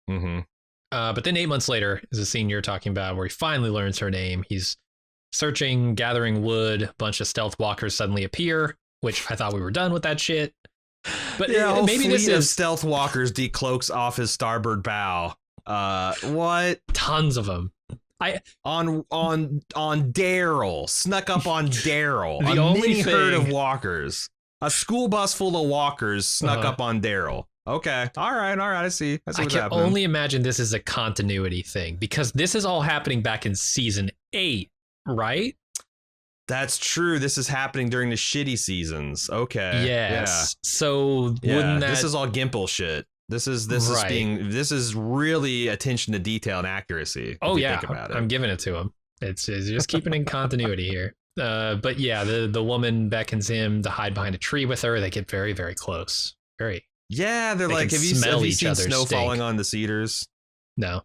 But then 8 months later is a scene you're talking about where he finally learns her name. He's searching, gathering wood. A bunch of stealth walkers suddenly appear, which I thought we were done with that shit. But yeah, maybe this is stealth walkers decloaks off his starboard bow. What? Tons of them. On Daryl, snuck up on Daryl. The a only mini herd thing- of walkers, a school bus full of walkers snuck up on Daryl. Okay, all right, I see. I can only imagine this is a continuity thing because this is all happening back in season 8, right? That's true. This is happening during the shitty seasons. Okay. Yes. Yeah. So wouldn't that? This is all Gimple shit. This is really attention to detail and accuracy. Oh yeah, think about it. I'm giving it to him. It's just keeping in continuity here. But yeah, the woman beckons him to hide behind a tree with her. They get very, very close. Very. Yeah, they're like, have you seen snow falling on the cedars? No.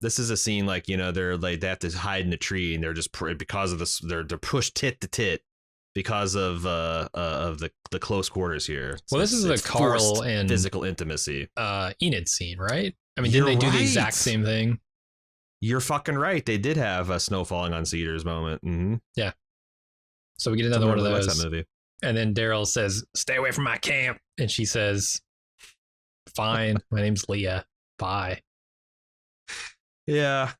This is a scene like, you know, they have to hide in a tree and they're just because of this, they're pushed tit to tit because of the close quarters here. Well, this is the Carl and physical intimacy. Enid scene, right? I mean, didn't they do the exact same thing? You're fucking right. They did have a snow falling on cedars moment. Mm-hmm. Yeah. So we get another one of those. That movie. And then Daryl says, "Stay away from my camp." And she says, "Fine. My name's Leah. Bye." Yeah.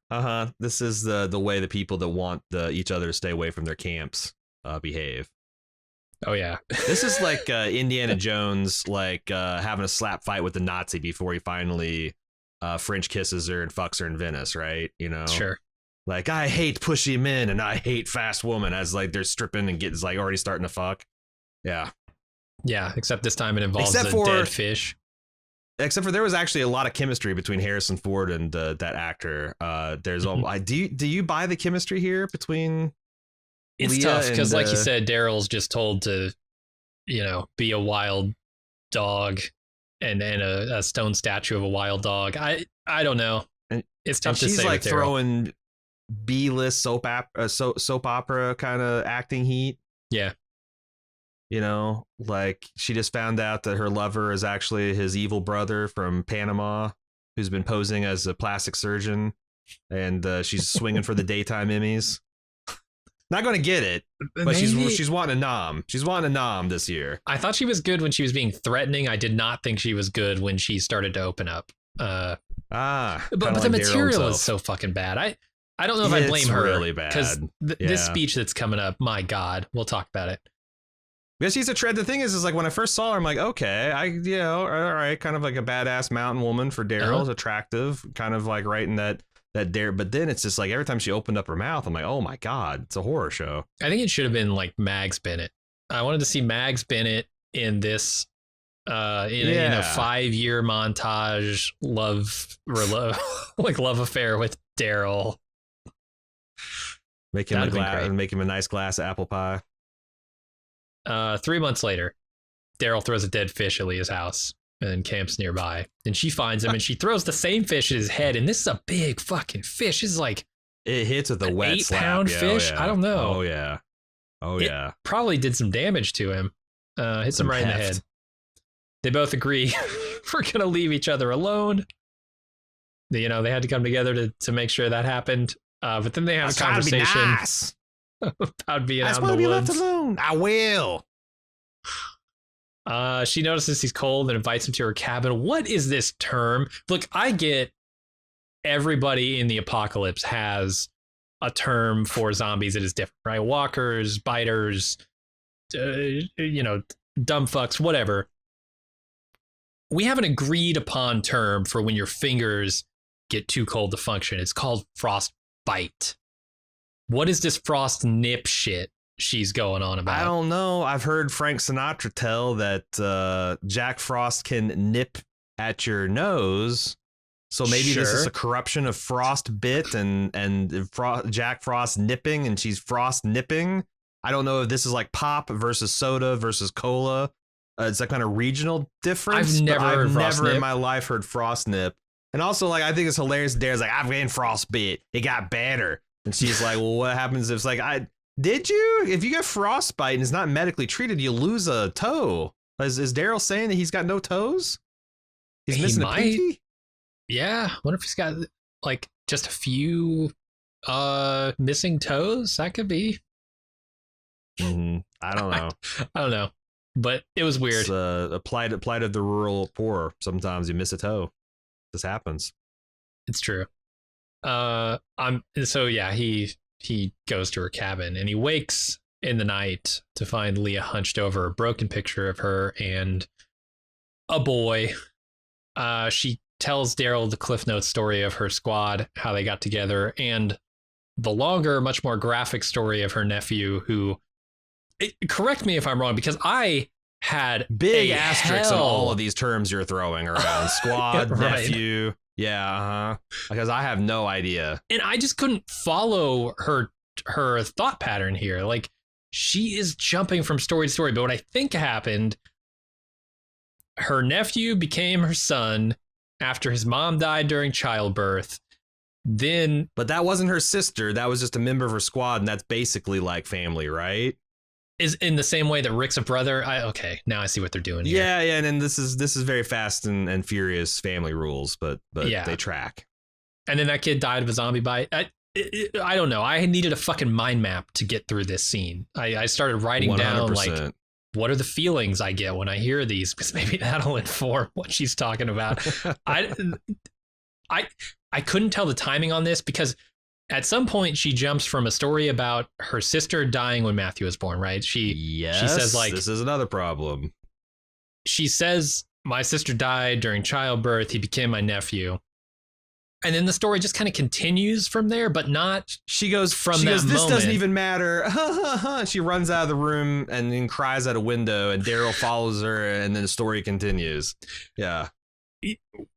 This is the way the people that want each other to stay away from their camps behave. Oh yeah. This is like Indiana Jones, like having a slap fight with the Nazi before he finally French kisses her and fucks her in Venice, right? You know. Sure. Like, I hate pushy men and I hate fast women, as like they're stripping and getting like already starting to fuck. Yeah. Yeah, except this time it involves a dead fish. except for there was actually a lot of chemistry between Harrison Ford and that actor. There's all. Do you buy the chemistry here between? It's Leah tough because, and, like you said, Daryl's just told to, be a wild dog and a stone statue of a wild dog. I don't know. It's tough to say. She's like with Daryl. throwing B-list soap opera kind of acting heat. Yeah. Like she just found out that her lover is actually his evil brother from Panama, who's been posing as a plastic surgeon, and she's swinging for the daytime Emmys. Not going to get it, but she's wanting a nom. She's wanting a nom this year. I thought she was good when she was being threatening. I did not think she was good when she started to open up. But the material is so fucking bad. I don't know if I blame her. Really bad. Because this speech that's coming up, my God, we'll talk about it. Because she's a trend. The thing is like when I first saw her, I'm like, okay, all right, kind of like a badass mountain woman for Daryl, attractive, kind of like right in that Daryl. But then it's just like every time she opened up her mouth, I'm like, oh my God, it's a horror show. I think it should have been like Mags Bennett. I wanted to see Mags Bennett in this, in a 5-year montage love affair with Daryl. Make him a nice glass of apple pie. 3 months later, Daryl throws a dead fish at Leah's house and camps nearby. And she finds him and she throws the same fish at his head. And this is a big fucking fish. This is like it hits with a wet 8-pound fish. I don't know. Oh yeah. Probably did some damage to him. Hits him right in the head. They both agree we're gonna leave each other alone. They had to come together to make sure that happened. But then they have a conversation. Be nice. About being out in the woods. Be left alone. I will. She notices he's cold and invites him to her cabin. What is this term? Look, I get everybody in the apocalypse has a term for zombies that is different, right? Walkers, biters, dumb fucks, whatever. We have an agreed upon term for when your fingers get too cold to function. It's called frostbite. What is this frost nip shit she's going on about? I don't know. I've heard Frank Sinatra tell that Jack Frost can nip at your nose. So maybe this is a corruption of frostbit and Jack Frost nipping, and she's frost nipping. I don't know if this is like pop versus soda versus cola. It's that kind of regional difference. I've never in my life heard frost nip. And also, like, I think it's hilarious. Daryl's like, I've been frostbit. It got better. And she's like, well, what happens if it's like, if you get frostbite and it's not medically treated, you lose a toe. Is Daryl saying that he's got no toes? He's missing a pinky? Yeah. I wonder if he's got like just a few missing toes. That could be. I don't know. I don't know. But it was weird. It's a plight of the rural poor. Sometimes you miss a toe. This happens. It's true. He goes to her cabin and he wakes in the night to find Leah hunched over a broken picture of her and a boy. She tells Daryl the Cliff Notes story of her squad, how they got together, and the longer, much more graphic story of her nephew who, correct me if I'm wrong, because I had big asterisks on all of these terms you're throwing around. Squad, right. Nephew. Yeah, because I have no idea. And I just couldn't follow her thought pattern here. Like, she is jumping from story to story. But what I think happened, her nephew became her son after his mom died during childbirth. But that wasn't her sister. That was just a member of her squad. And that's basically like family, right? Is in the same way that Rick's a brother. Okay, now I see what they're doing here. Yeah, and then this is very fast and furious family rules, but yeah. They track. And then that kid died of a zombie bite. I don't know. I needed a fucking mind map to get through this scene. I started writing 100%. Down like, what are the feelings I get when I hear these? Because maybe that'll inform what she's talking about. I couldn't tell the timing on this because at some point she jumps from a story about her sister dying when Matthew was born, right? She says like, this is another problem. She says, my sister died during childbirth. He became my nephew. And then the story just kind of continues from there, but not. She goes, this doesn't even matter. She runs out of the room and then cries out a window, and Daryl follows her, and then the story continues. Yeah.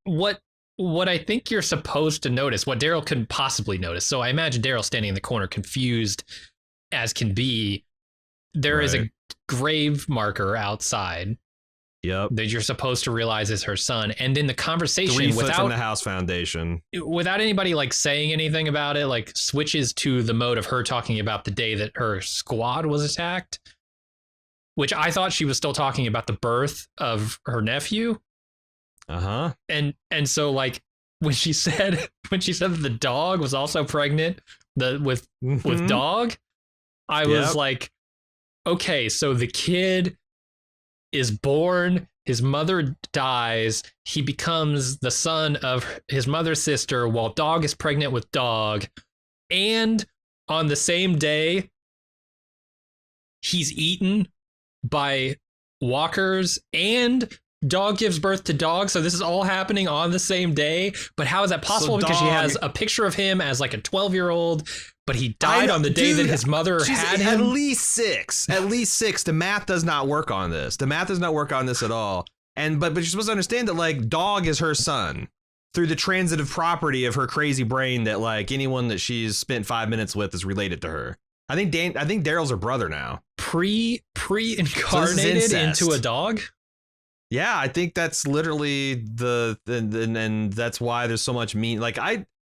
what what I think you're supposed to notice, what Daryl couldn't possibly notice. So I imagine Daryl standing in the corner, confused as can be. There is a grave marker outside. Yep. That you're supposed to realize is her son. And in the conversation, 3 foot from the house foundation, without anybody like saying anything about it, like switches to the mode of her talking about the day that her squad was attacked, which I thought she was still talking about the birth of her nephew. And so like when she said that the dog was also pregnant with dog, I was like, okay, so the kid is born, his mother dies, he becomes the son of his mother's sister while dog is pregnant with dog, and on the same day he's eaten by walkers and dog gives birth to dog. So this is all happening on the same day. But how is that possible? So because she has a picture of him as like a 12-year-old, but he died on the day that his mother had him. At least six. The math does not work on this. The math does not work on this at all. And but you're supposed to understand that like dog is her son through the transitive property of her crazy brain that like anyone that she's spent 5 minutes with is related to her. I think Daryl's her brother now. Pre-incarnated into a dog. Yeah, I think that's literally and that's why there's so much like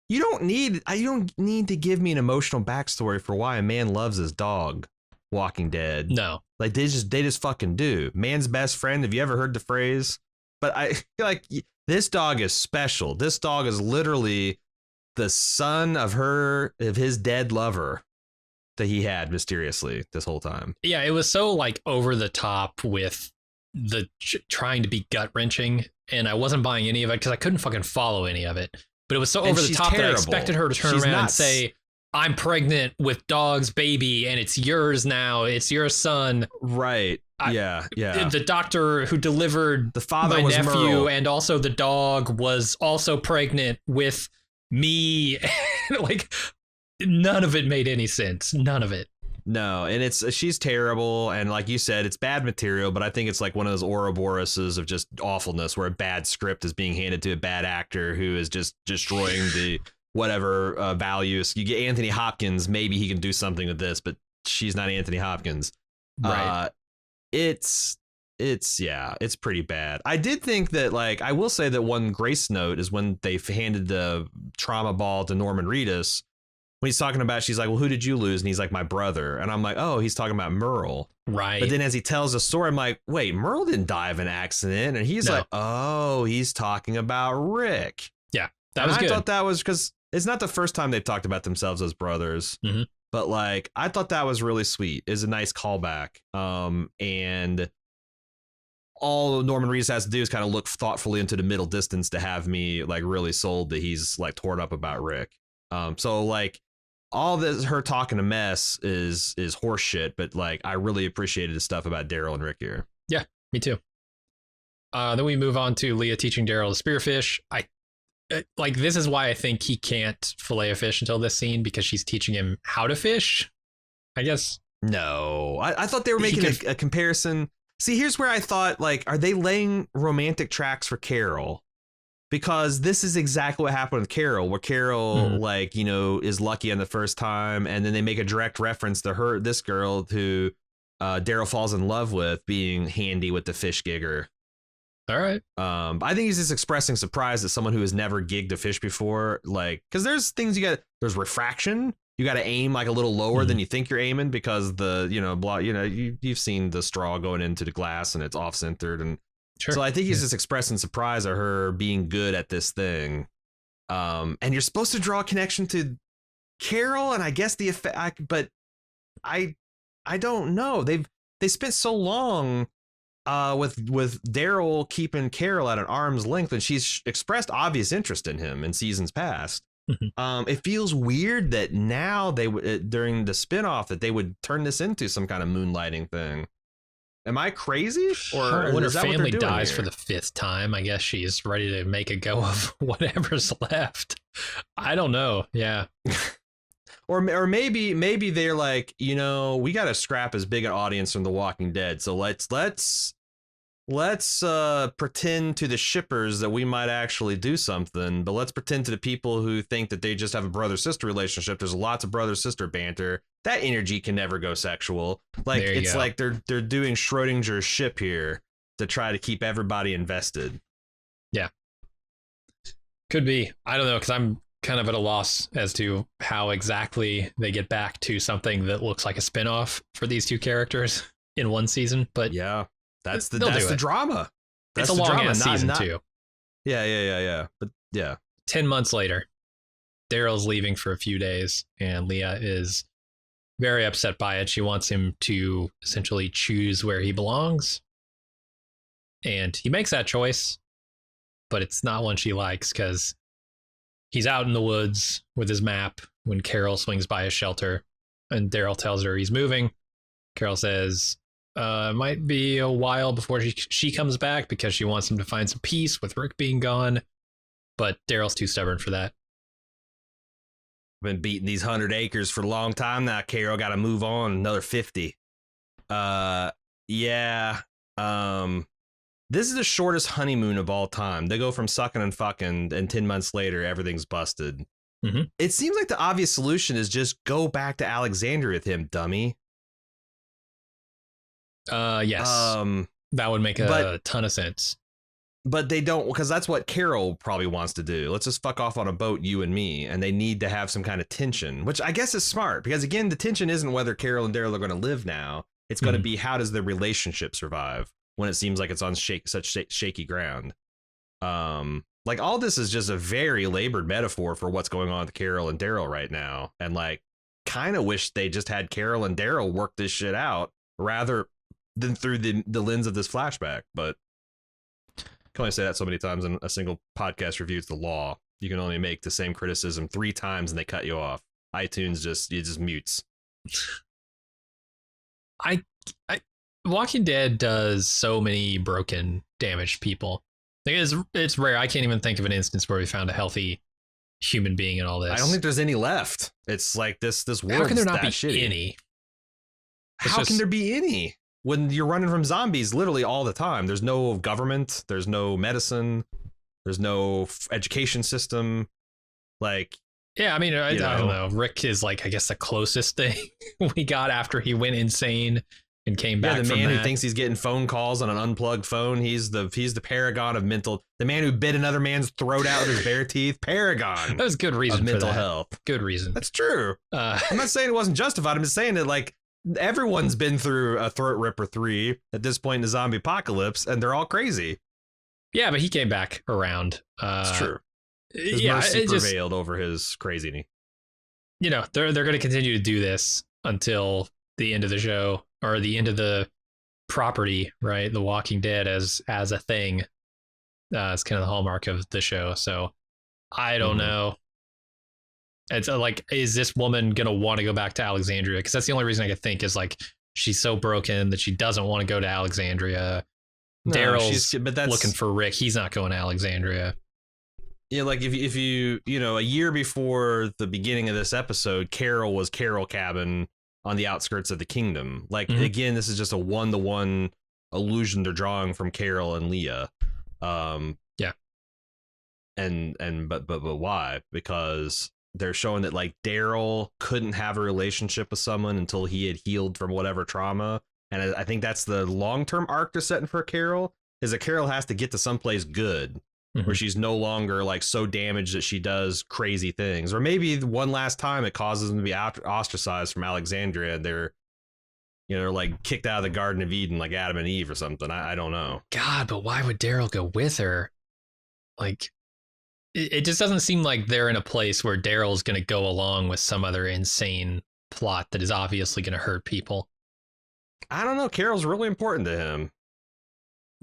you don't need to give me an emotional backstory for why a man loves his dog. Walking Dead. No, like they just fucking do. Man's best friend. Have you ever heard the phrase? But I feel like this dog is special. This dog is literally the son of his dead lover that he had mysteriously this whole time. Yeah, it was so like over the top with the trying to be gut wrenching, and I wasn't buying any of it because I couldn't fucking follow any of it. But it was so over the top that I expected her to turn around and say, "I'm pregnant with dog's baby, and it's yours now. It's your son." Right? Yeah. The doctor who delivered the father my was nephew, Merle. and also the dog was also pregnant with me. Like none of it made any sense. None of it. No, and she's terrible, and like you said, it's bad material, but I think it's like one of those Ouroboroses of just awfulness where a bad script is being handed to a bad actor who is just destroying the whatever values. You get Anthony Hopkins, maybe he can do something with this, but she's not Anthony Hopkins. Right. It's pretty bad. I did think that, like, I will say that one grace note is when they handed the trauma ball to Norman Reedus. When he's talking about, she's like, well, who did you lose? And he's like, my brother. And I'm like, oh, he's talking about Merle. Right. But then as he tells the story, I'm like, wait, Merle didn't die of an accident. And he's like, oh, he's talking about Rick. Yeah, that was good. I thought that was because it's not the first time they've talked about themselves as brothers. Mm-hmm. But like, I thought that was really sweet. It's a nice callback. And all Norman Reedus has to do is kind of look thoughtfully into the middle distance to have me like really sold that he's like torn up about Rick. So like, all this her talking a mess is horseshit, but like I really appreciated the stuff about Daryl and Rick here. Yeah, me too. Then we move on to Leah teaching Daryl to spearfish. Like this is why I think he can't fillet a fish until this scene, because she's teaching him how to fish, I guess. No, I thought they were making a comparison. See, here's where I thought, like, are they laying romantic tracks for Carol? Because this is exactly what happened with Carol, where Carol, like, you know, is lucky on the first time. And then they make a direct reference to this girl who Daryl falls in love with being handy with the fish gigger. All right. I think he's just expressing surprise that someone who has never gigged a fish before, like, because there's things there's refraction. You got to aim like a little lower than you think you're aiming because you've seen the straw going into the glass and it's off centered and. Sure. So I think he's just expressing surprise at her being good at this thing. And you're supposed to draw a connection to Carol and I guess the effect, but I don't know. They spent so long with Daryl keeping Carol at an arm's length, and she's expressed obvious interest in him in seasons past. It feels weird that now they would during the spinoff that they would turn this into some kind of moonlighting thing. Am I crazy? Or when her family dies for the 5th time, I guess she's ready to make a go of whatever's left. I don't know. Yeah. or maybe they're like, you know, we got to scrap as big an audience from The Walking Dead. So let's let's pretend to the shippers that we might actually do something, but let's pretend to the people who think that they just have a brother-sister relationship. There's lots of brother-sister banter. That energy can never go sexual. Like, it's go. like they're doing Schrodinger's ship here to try to keep everybody invested. Yeah. Could be. I don't know, because I'm kind of at a loss as to how exactly they get back to something that looks like a spinoff for these two characters in one season. But yeah, that's the drama. That's it's a long ass season too. Yeah. But yeah. 10 months later, Daryl's leaving for a few days, and Leah is very upset by it. She wants him to essentially choose where he belongs. And he makes that choice, but it's not one she likes because he's out in the woods with his map when Carol swings by his shelter, and Daryl tells her he's moving. Carol says it might be a while before she comes back because she wants him to find some peace with Rick being gone, but Daryl's too stubborn for that. Been beating these 100 acres for a long time now. Carol got to move on another 50. Yeah. This is the shortest honeymoon of all time. They go from sucking and fucking, and 10 months later, everything's busted. Mm-hmm. It seems like the obvious solution is just go back to Alexandria with him, dummy. Yes. That would make a ton of sense. But they don't, because that's what Carol probably wants to do. Let's just fuck off on a boat, you and me. And they need to have some kind of tension, which I guess is smart. Because again, the tension isn't whether Carol and Daryl are going to live now. It's going to be, how does the relationship survive when it seems like it's on such shaky ground? Like, all this is just a very labored metaphor for what's going on with Carol and Daryl right now. And like, kind of wish they just had Carol and Daryl work this shit out rather than through the lens of this flashback. But can only say that so many times in a single podcast review. It's the law. You can only make the same criticism 3 times and they cut you off. iTunes just mutes. I Walking Dead does so many broken, damaged people. Like, it's rare. I can't even think of an instance where we found a healthy human being in all this. I don't think there's any left. It's like this world. How can there not be shitty. any? How can there be any? When you're running from zombies literally all the time. There's no government, there's no medicine, there's no education system. Like, yeah, I mean, I don't know. Rick is like, I guess, the closest thing we got after he went insane and came back. Yeah, the from man that. who thinks he's getting phone calls on an unplugged phone. He's the paragon of mental. The man who bit another man's throat out with his bare teeth. Paragon. That was good reason of for mental that. health. Good reason. That's true. I'm not saying it wasn't justified. I'm just saying that, like, everyone's been through a Throat Ripper 3 at this point in the zombie apocalypse, and they're all crazy. Yeah, but he came back around. It's true. His mercy prevailed over his craziness. You know, they're going to continue to do this until the end of the show, or the end of the property, right? The Walking Dead as a thing. It's kind of the hallmark of the show. So I don't know. It's like, is this woman going to want to go back to Alexandria? Because that's the only reason I could think is like, she's so broken that she doesn't want to go to Alexandria. No, Daryl's looking for Rick. He's not going to Alexandria. Yeah, like if you a year before the beginning of this episode, Carol was Carol Cabin on the outskirts of the kingdom. Like, again, this is just a 1-to-1 illusion they're drawing from Carol and Leah. Yeah. But why? Because they're showing that, like, Daryl couldn't have a relationship with someone until he had healed from whatever trauma. And I think that's the long-term arc they're setting for Carol, is that Carol has to get to someplace good where she's no longer, like, so damaged that she does crazy things. Or maybe one last time it causes them to be ostracized from Alexandria, and they're, like, kicked out of the Garden of Eden like Adam and Eve or something. I don't know. God, but why would Daryl go with her? Like, it just doesn't seem like they're in a place where Daryl's going to go along with some other insane plot that is obviously going to hurt people. I don't know. Carol's really important to him.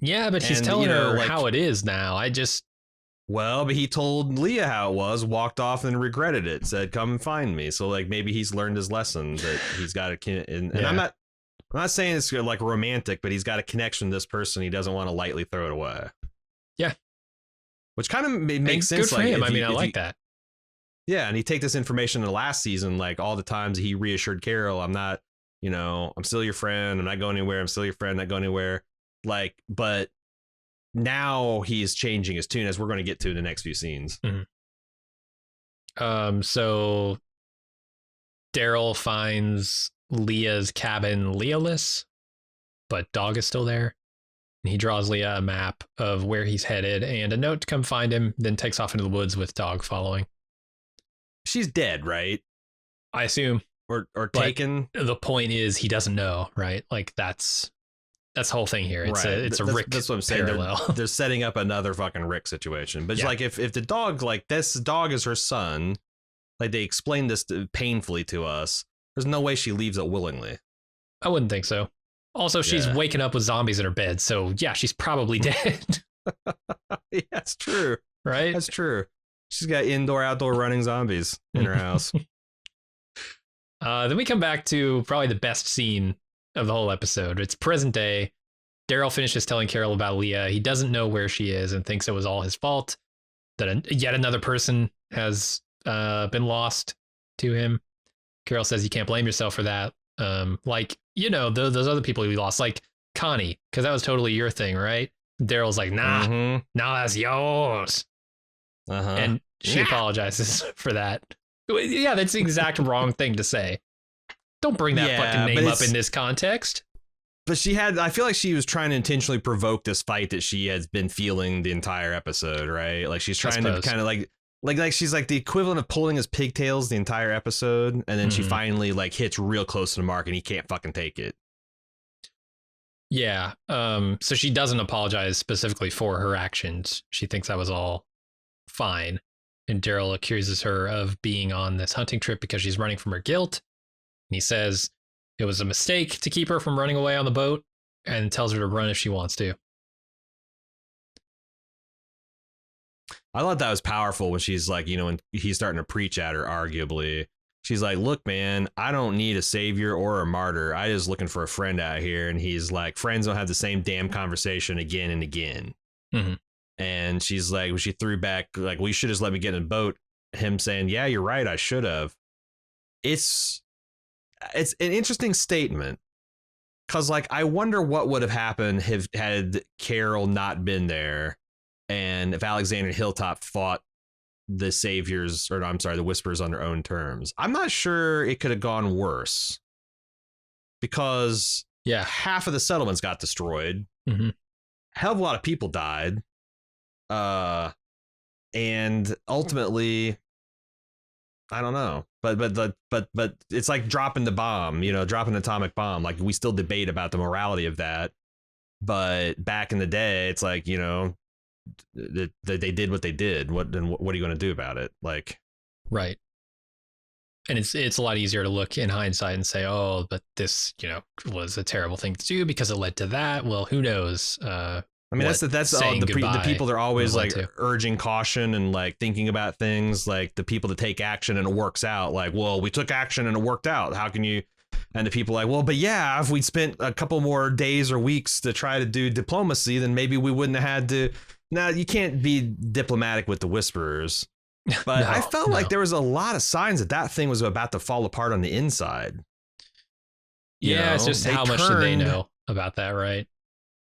Yeah, but he's telling her, like, how it is now. Well, but he told Leah how it was, walked off and regretted it, said, come and find me. So, like, maybe he's learned his lesson that he's got and I'm not saying it's like romantic, but he's got a connection to this person. He doesn't want to lightly throw it away. Yeah. Which kind of makes sense. Good for him. I like that. Yeah. And he take this information in the last season, like all the times he reassured Carol, I'm not, I'm still your friend. I'm not going anywhere. I'm still your friend. Not going anywhere. Like, but now he's changing his tune, as we're going to get to in the next few scenes. So Daryl finds Leah's cabin Leah-less, but Dog is still there. And he draws Leah a map of where he's headed and a note to come find him, then takes off into the woods with Dog following. She's dead, right? I assume. Or taken. The point is he doesn't know, right? Like that's the whole thing here. It's a Rick. That's what I'm saying. Parallel. They're setting up another fucking Rick situation. But it's like if the dog, like this dog is her son, like they explained this painfully to us. There's no way she leaves it willingly. I wouldn't think so. Also, she's waking up with zombies in her bed, so yeah, she's probably dead. Yeah, that's true. Right? That's true. She's got indoor, outdoor running zombies in her house. Then we come back to probably the best scene of the whole episode. It's present day. Daryl finishes telling Carol about Leah. He doesn't know where she is and thinks it was all his fault, that yet another person has been lost to him. Carol says you can't blame yourself for that. Like, you know, those other people we lost, like Connie, because that was totally your thing, right? Daryl's like, nah, that's yours. And she apologizes for that. Yeah, that's the exact wrong thing to say. Don't bring that fucking name up in this context. But I feel like she was trying to intentionally provoke this fight that she has been feeling the entire episode, right? Like she's trying to kind of like she's like the equivalent of pulling his pigtails the entire episode. And then she finally like hits real close to the mark and he can't fucking take it. Yeah. So she doesn't apologize specifically for her actions. She thinks that was all fine. And Daryl accuses her of being on this hunting trip because she's running from her guilt. And he says it was a mistake to keep her from running away on the boat and tells her to run if she wants to. I thought that was powerful when she's like, you know, when he's starting to preach at her, arguably. She's like, look, man, I don't need a savior or a martyr. I just looking for a friend out here. And he's like, friends don't have the same damn conversation again and again. And she's like, when she threw back, like, well, you should just let me get in a boat. Him saying, yeah, you're right. I should have. It's an interesting statement. Cause like, I wonder what would have happened had Carol not been there. And if Alexander Hilltop fought the saviors, or no, I'm sorry, the Whisperers on their own terms. I'm not sure it could have gone worse. Because half of the settlements got destroyed. Hell of a lot of people died. And ultimately, I don't know, but it's like dropping the bomb, you know, dropping an atomic bomb. Like we still debate about the morality of that, but back in the day, it's like, you know, they did what they did. What are you going to do about it? Like, right. And it's a lot easier to look in hindsight and say, oh, but this, you know, was a terrible thing to do because it led to that. Well, who knows? I mean, that's all the people that are always like urging caution and like thinking about things, like the people that take action and it works out. Like, well, we took action and it worked out. How can you? And the people like, well, but yeah, if we'd spent a couple more days or weeks to try to do diplomacy, then maybe we wouldn't have had to. Now, you can't be diplomatic with the Whisperers. But I felt like there was a lot of signs that thing was about to fall apart on the inside. Yeah, it's just how much do they know about that, right?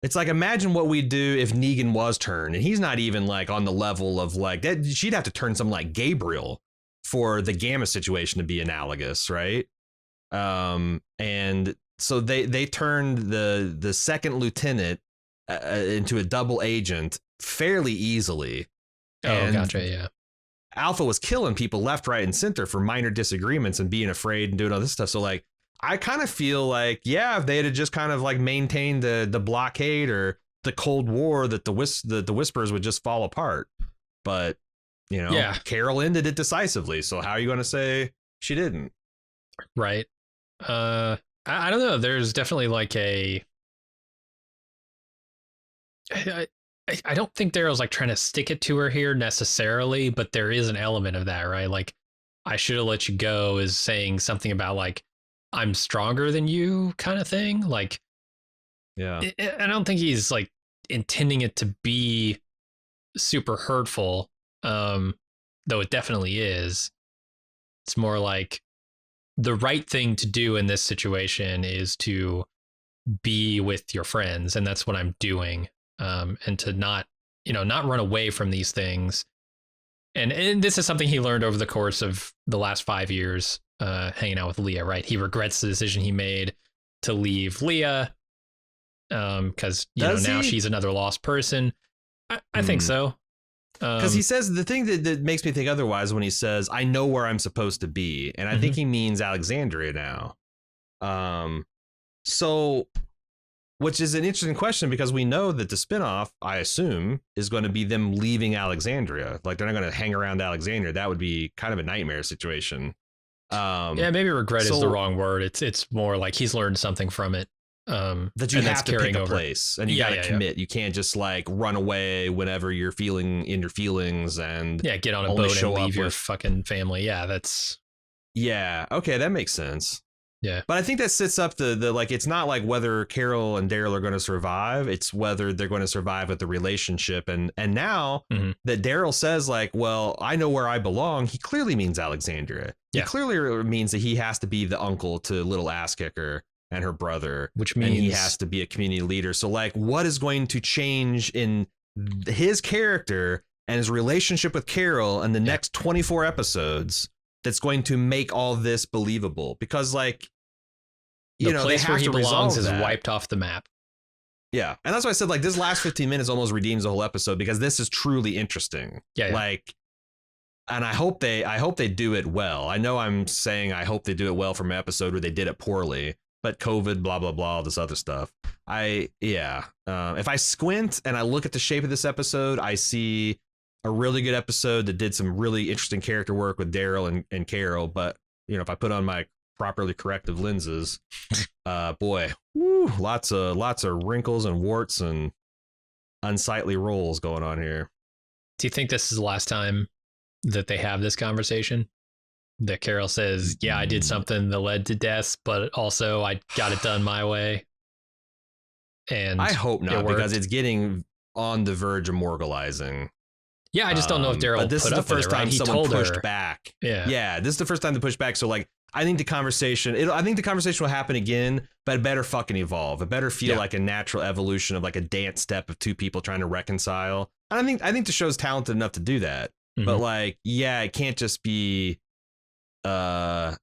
It's like, imagine what we'd do if Negan was turned, and he's not even like on the level of like that. She'd have to turn something like Gabriel for the Gamma situation to be analogous, right? And so they turned the second lieutenant into a double agent fairly easily. Oh, gotcha, yeah. Alpha was killing people left, right, and center for minor disagreements and being afraid and doing all this stuff. So like, I kind of feel like, yeah, if they had just kind of like maintained the blockade or the Cold War, that the Whisperers would just fall apart. But, you know, Carol ended it decisively. So how are you going to say she didn't? Right. I don't know. There's definitely like I don't think Daryl's like trying to stick it to her here necessarily, but there is an element of that, right? Like, I should have let you go is saying something about like, I'm stronger than you kind of thing. Like, yeah, I don't think he's like intending it to be super hurtful. Though it definitely is. It's more like the right thing to do in this situation is to be with your friends. And that's what I'm doing. and to not run away from these things. And this is something he learned over the course of the last 5 years, hanging out with Leah, right? He regrets the decision he made to leave Leah, because now she's another lost person. I think so. Because he says the thing that makes me think otherwise when he says, I know where I'm supposed to be. And I think he means Alexandria now. So, which is an interesting question, because we know that the spinoff, I assume, is going to be them leaving Alexandria. Like, they're not going to hang around Alexandria. That would be kind of a nightmare situation. Yeah, maybe regret is the wrong word. It's more like he's learned something from it. That you have to pick a place, and you got to commit. Yeah. You can't just like run away whenever you're feeling in your feelings and get on a boat and leave your fucking family. Yeah, that's okay, that makes sense. Yeah, but I think that sets up the like, it's not like whether Carol and Daryl are going to survive. It's whether they're going to survive with the relationship. And now that Daryl says like, well, I know where I belong, he clearly means Alexandria. He clearly means that he has to be the uncle to little ass kicker and her brother, which means he has to be a community leader. So like, what is going to change in his character and his relationship with Carol in the next 24 episodes that's going to make all this believable? Because like, the place where he belongs is wiped off the map. Yeah. And that's why I said like this last 15 minutes almost redeems the whole episode, because this is truly interesting. Yeah. Like, and I hope they do it well. I know I'm saying I hope they do it well from an episode where they did it poorly, but COVID, blah, blah, blah, all this other stuff. If I squint and I look at the shape of this episode, I see a really good episode that did some really interesting character work with Daryl and Carol. But, if I put on my properly corrective lenses, lots of wrinkles and warts and unsightly roles going on here. Do you think this is the last time that they have this conversation? That Carol says, yeah, I did something that led to death, but also I got it done my way. And I hope not, because it's getting on the verge of morgalizing. Yeah, I just don't know if Daryl. But this is the first time someone pushed back. Yeah, this is the first time to push back. So like, I think the conversation will happen again, but it better fucking evolve. It better feel like a natural evolution of like a dance step of two people trying to reconcile. And I think the show's talented enough to do that. But like, it can't just be. It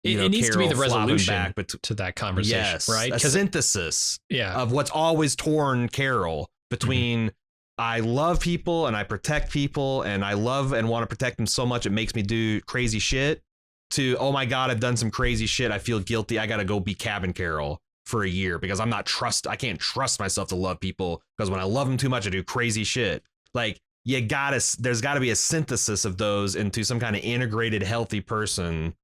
needs to be the resolution back, to that conversation, right? A synthesis of what's always torn Carol between I love people and I protect people and I love and want to protect them so much it makes me do crazy shit, to, oh my God, I've done some crazy shit. I feel guilty. I got to go be cabin Carol for a year because I can't trust myself to love people, because when I love them too much, I do crazy shit. Like, there's got to be a synthesis of those into some kind of integrated, healthy person,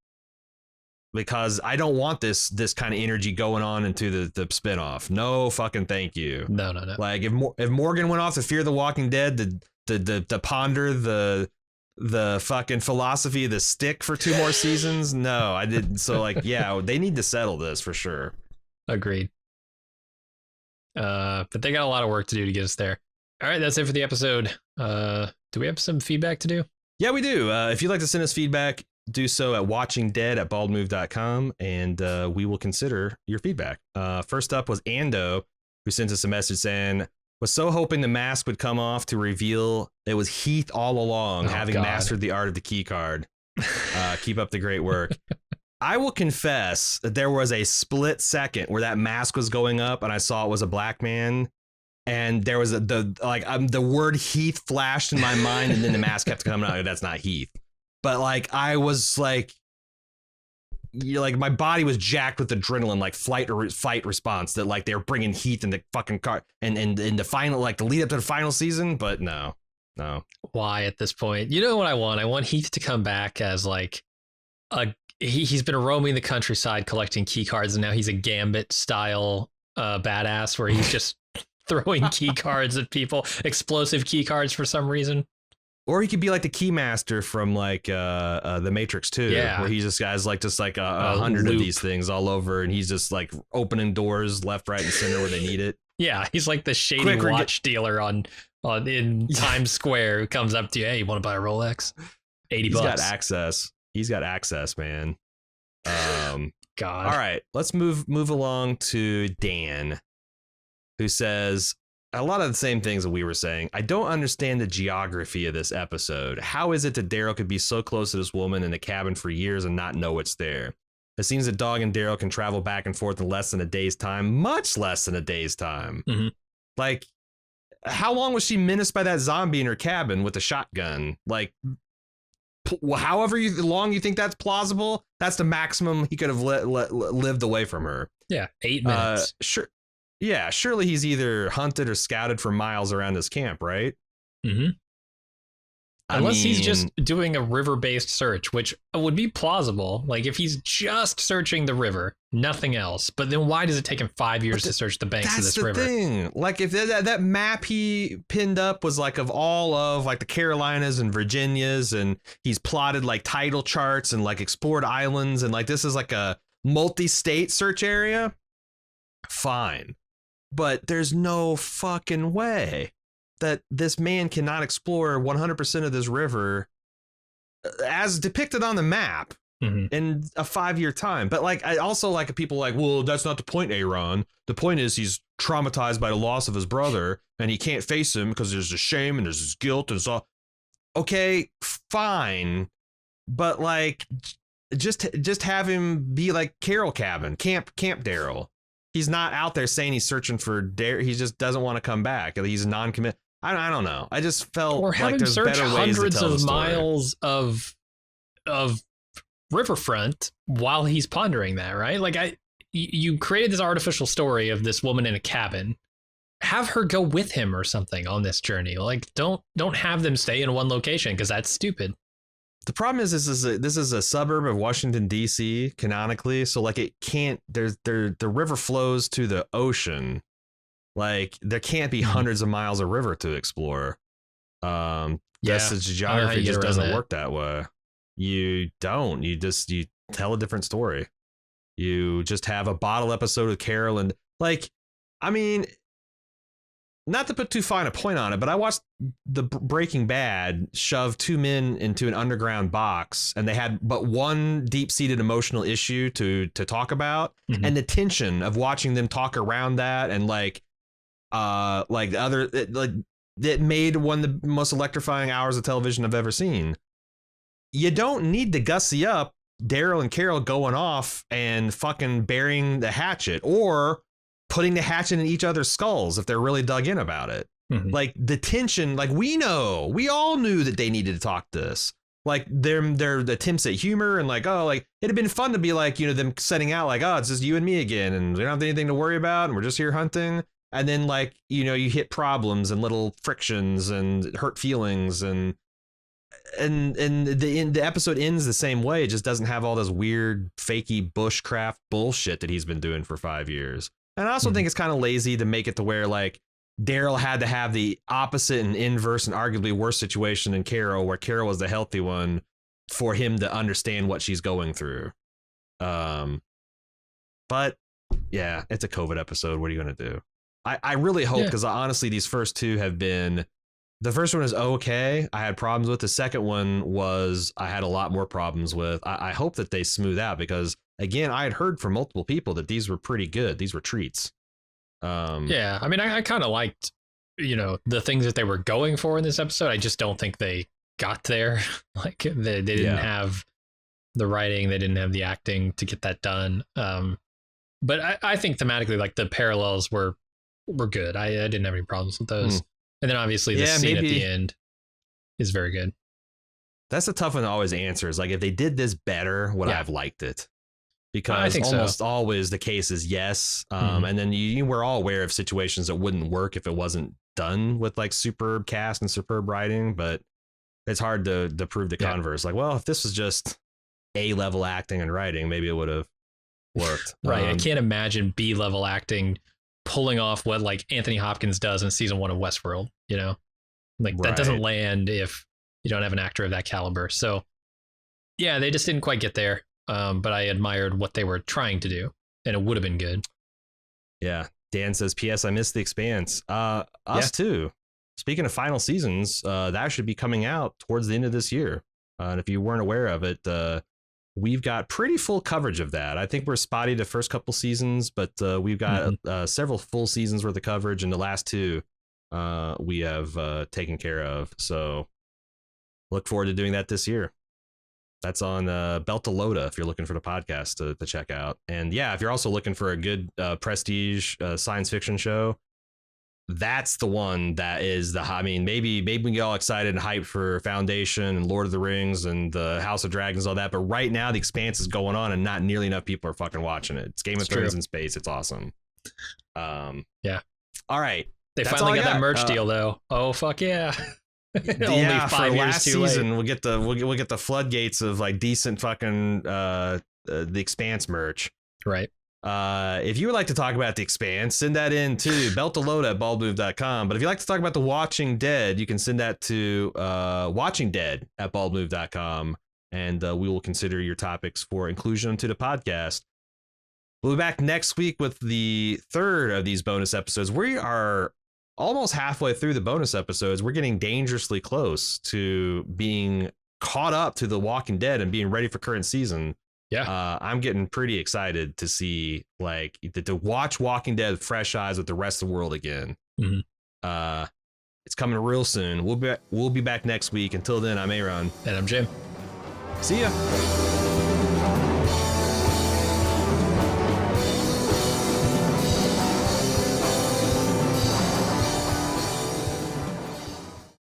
because I don't want this kind of energy going on into the spinoff. No fucking thank you. No. Like if Morgan went off to Fear the Walking Dead to ponder the fucking philosophy of the stick for 2 more seasons, no, I didn't. So like, they need to settle this for sure. Agreed. But they got a lot of work to do to get us there. All right, that's it for the episode. Do we have some feedback to do? Yeah, we do. If you'd like to send us feedback, do so at watchingdead@baldmove.com, and we will consider your feedback. First up was Ando, who sent us a message saying, was so hoping the mask would come off to reveal it was Heath all along, having mastered the art of the key card. Keep up the great work. I will confess that there was a split second where that mask was going up and I saw it was a black man. And there was the word Heath flashed in my mind, and then the mask kept coming out. That's not Heath. But like, I was like, my body was jacked with adrenaline, like fight response, that like they were bringing Heath in the fucking car and in the final, like the lead up to the final season. But no. Why at this point? You know what I want? I want Heath to come back as like he's been roaming the countryside collecting key cards, and now he's a Gambit style badass where he's just throwing key cards at people, explosive key cards for some reason. Or he could be like the Keymaster from like the Matrix 2, where he just has like 100 of these things all over, and he's just like opening doors left, right, and center where they need it. Yeah, he's like the shady watch dealer in Times Square who comes up to you, hey, you want to buy a Rolex? $80. He's got access, man. God. All right, let's move along to Dan, who says, a lot of the same things that we were saying. I don't understand the geography of this episode. How is it that Daryl could be so close to this woman in the cabin for years and not know it's there? It seems that Dog and Daryl can travel back and forth in less than a day's time, much less than a day's time. Mm-hmm. Like, how long was she menaced by that zombie in her cabin with a shotgun? Like, however long you think that's plausible, that's the maximum he could have lived away from her. Yeah, 8 minutes. Sure. Yeah, surely he's either hunted or scouted for miles around his camp, right? Mm-hmm. Unless he's just doing a river-based search, which would be plausible. Like, if he's just searching the river, nothing else. But then why does it take him 5 years to search the banks of this river? That's the thing. Like, if that map he pinned up was like of all of like the Carolinas and Virginias, and he's plotted like tidal charts and like explored islands, and like this is like a multi-state search area, fine. But there's no fucking way that this man cannot explore 100% of this river as depicted on the map in a 5-year time. But like, I also like people like, well, that's not the point, Aaron. The point is he's traumatized by the loss of his brother and he can't face him because there's a shame and there's this guilt and it's all okay, fine. But like, just have him be like Carol Cabin, Camp Daryl. He's not out there saying he's searching for Daryl. He just doesn't want to come back. He's non-commit. I don't know. I just felt like there's better ways to tell the story. Or have him search hundreds of miles of riverfront while he's pondering that, right? Like you created this artificial story of this woman in a cabin. Have her go with him or something on this journey. Like don't have them stay in one location because that's stupid. The problem is this is a suburb of Washington, D.C. canonically. So like it can't, the river flows to the ocean. Like there can't be hundreds of miles of river to explore. The geography just doesn't work that way. You don't, you tell a different story. You just have a bottle episode of Carol and like, I mean, not to put too fine a point on it, but I watched the Breaking Bad shove two men into an underground box and they had but one deep-seated emotional issue to talk about. And the tension of watching them talk around that and it made one of the most electrifying hours of television I've ever seen. You don't need to gussy up Daryl and Carol going off and fucking burying the hatchet or putting the hatchet in each other's skulls if they're really dug in about it. Like the tension, like we all knew that they needed to talk this. Like their attempts at humor and like, oh, like it'd have been fun to be like, you know, them setting out like, oh, it's just you and me again and we don't have anything to worry about and we're just here hunting. And then like, you know, you hit problems and little frictions and hurt feelings and the episode ends the same way. It just doesn't have all this weird fakey bushcraft bullshit that he's been doing for 5 years. And I also think it's kind of lazy to make it to where like Daryl had to have the opposite and inverse and arguably worse situation than Carol, where Carol was the healthy one for him to understand what she's going through. But yeah, it's a COVID episode. What are you going to do? I really hope, because honestly, these first two have been, the first one is okay. I had problems with. The second one was I had a lot more problems with. I hope that they smooth out because, again, I had heard from multiple people that these were pretty good. These were treats. Yeah, I mean, I kind of liked, you know, the things that they were going for in this episode. I just don't think they got there. Like they didn't have the writing, they didn't have the acting to get that done. But I think thematically, like the parallels were good. I didn't have any problems with those. And then obviously the scene at the end is very good. That's a tough one to always answer. Is like, if they did this better, would I have liked it? Because almost always the case is yes. And then you were all aware of situations that wouldn't work if it wasn't done with like superb cast and superb writing. But it's hard to prove the converse. Like, well, if this was just A-level acting and writing, maybe it would have worked. Right. I can't imagine B-level acting pulling off what like Anthony Hopkins does in season 1 of Westworld, you know, like that doesn't land if you don't have an actor of that caliber. So yeah, they just didn't quite get there. But I admired what they were trying to do and it would have been good. Yeah. Dan says, P.S. I missed The Expanse. Us too. Speaking of final seasons, that should be coming out towards the end of this year. And if you weren't aware of it, we've got pretty full coverage of that. I think we're spotty the first couple seasons, but we've got several full seasons worth of coverage, and the last two we have taken care of. So look forward to doing that this year. That's on Beltalowda if you're looking for the podcast to check out. And yeah, if you're also looking for a good prestige science fiction show, that's the one that is maybe we can get all excited and hyped for Foundation and Lord of the Rings and the House of Dragons, all that. But right now, The Expanse is going on and not nearly enough people are fucking watching it. It's Game of Thrones in space. It's awesome. Yeah. All right. They finally got that merch deal though. Oh fuck yeah. Only 5 years last too season, late. we'll get the floodgates of like decent fucking The Expanse merch. Right. If you would like to talk about The Expanse, send that in to beltalowda@baldmove.com. But if you'd like to talk about The Watching Dead, you can send that to watchingdead@baldmove.com, and we will consider your topics for inclusion to the podcast. We'll be back next week with the third of these bonus episodes. We are almost halfway through the bonus episodes. We're getting dangerously close to being caught up to The Walking Dead and being ready for current season. Yeah. I'm getting pretty excited to see to watch Walking Dead with fresh eyes with the rest of the world again. Mm-hmm. It's coming real soon. We'll be back next week. Until then, I'm Aaron. And I'm Jim. See ya.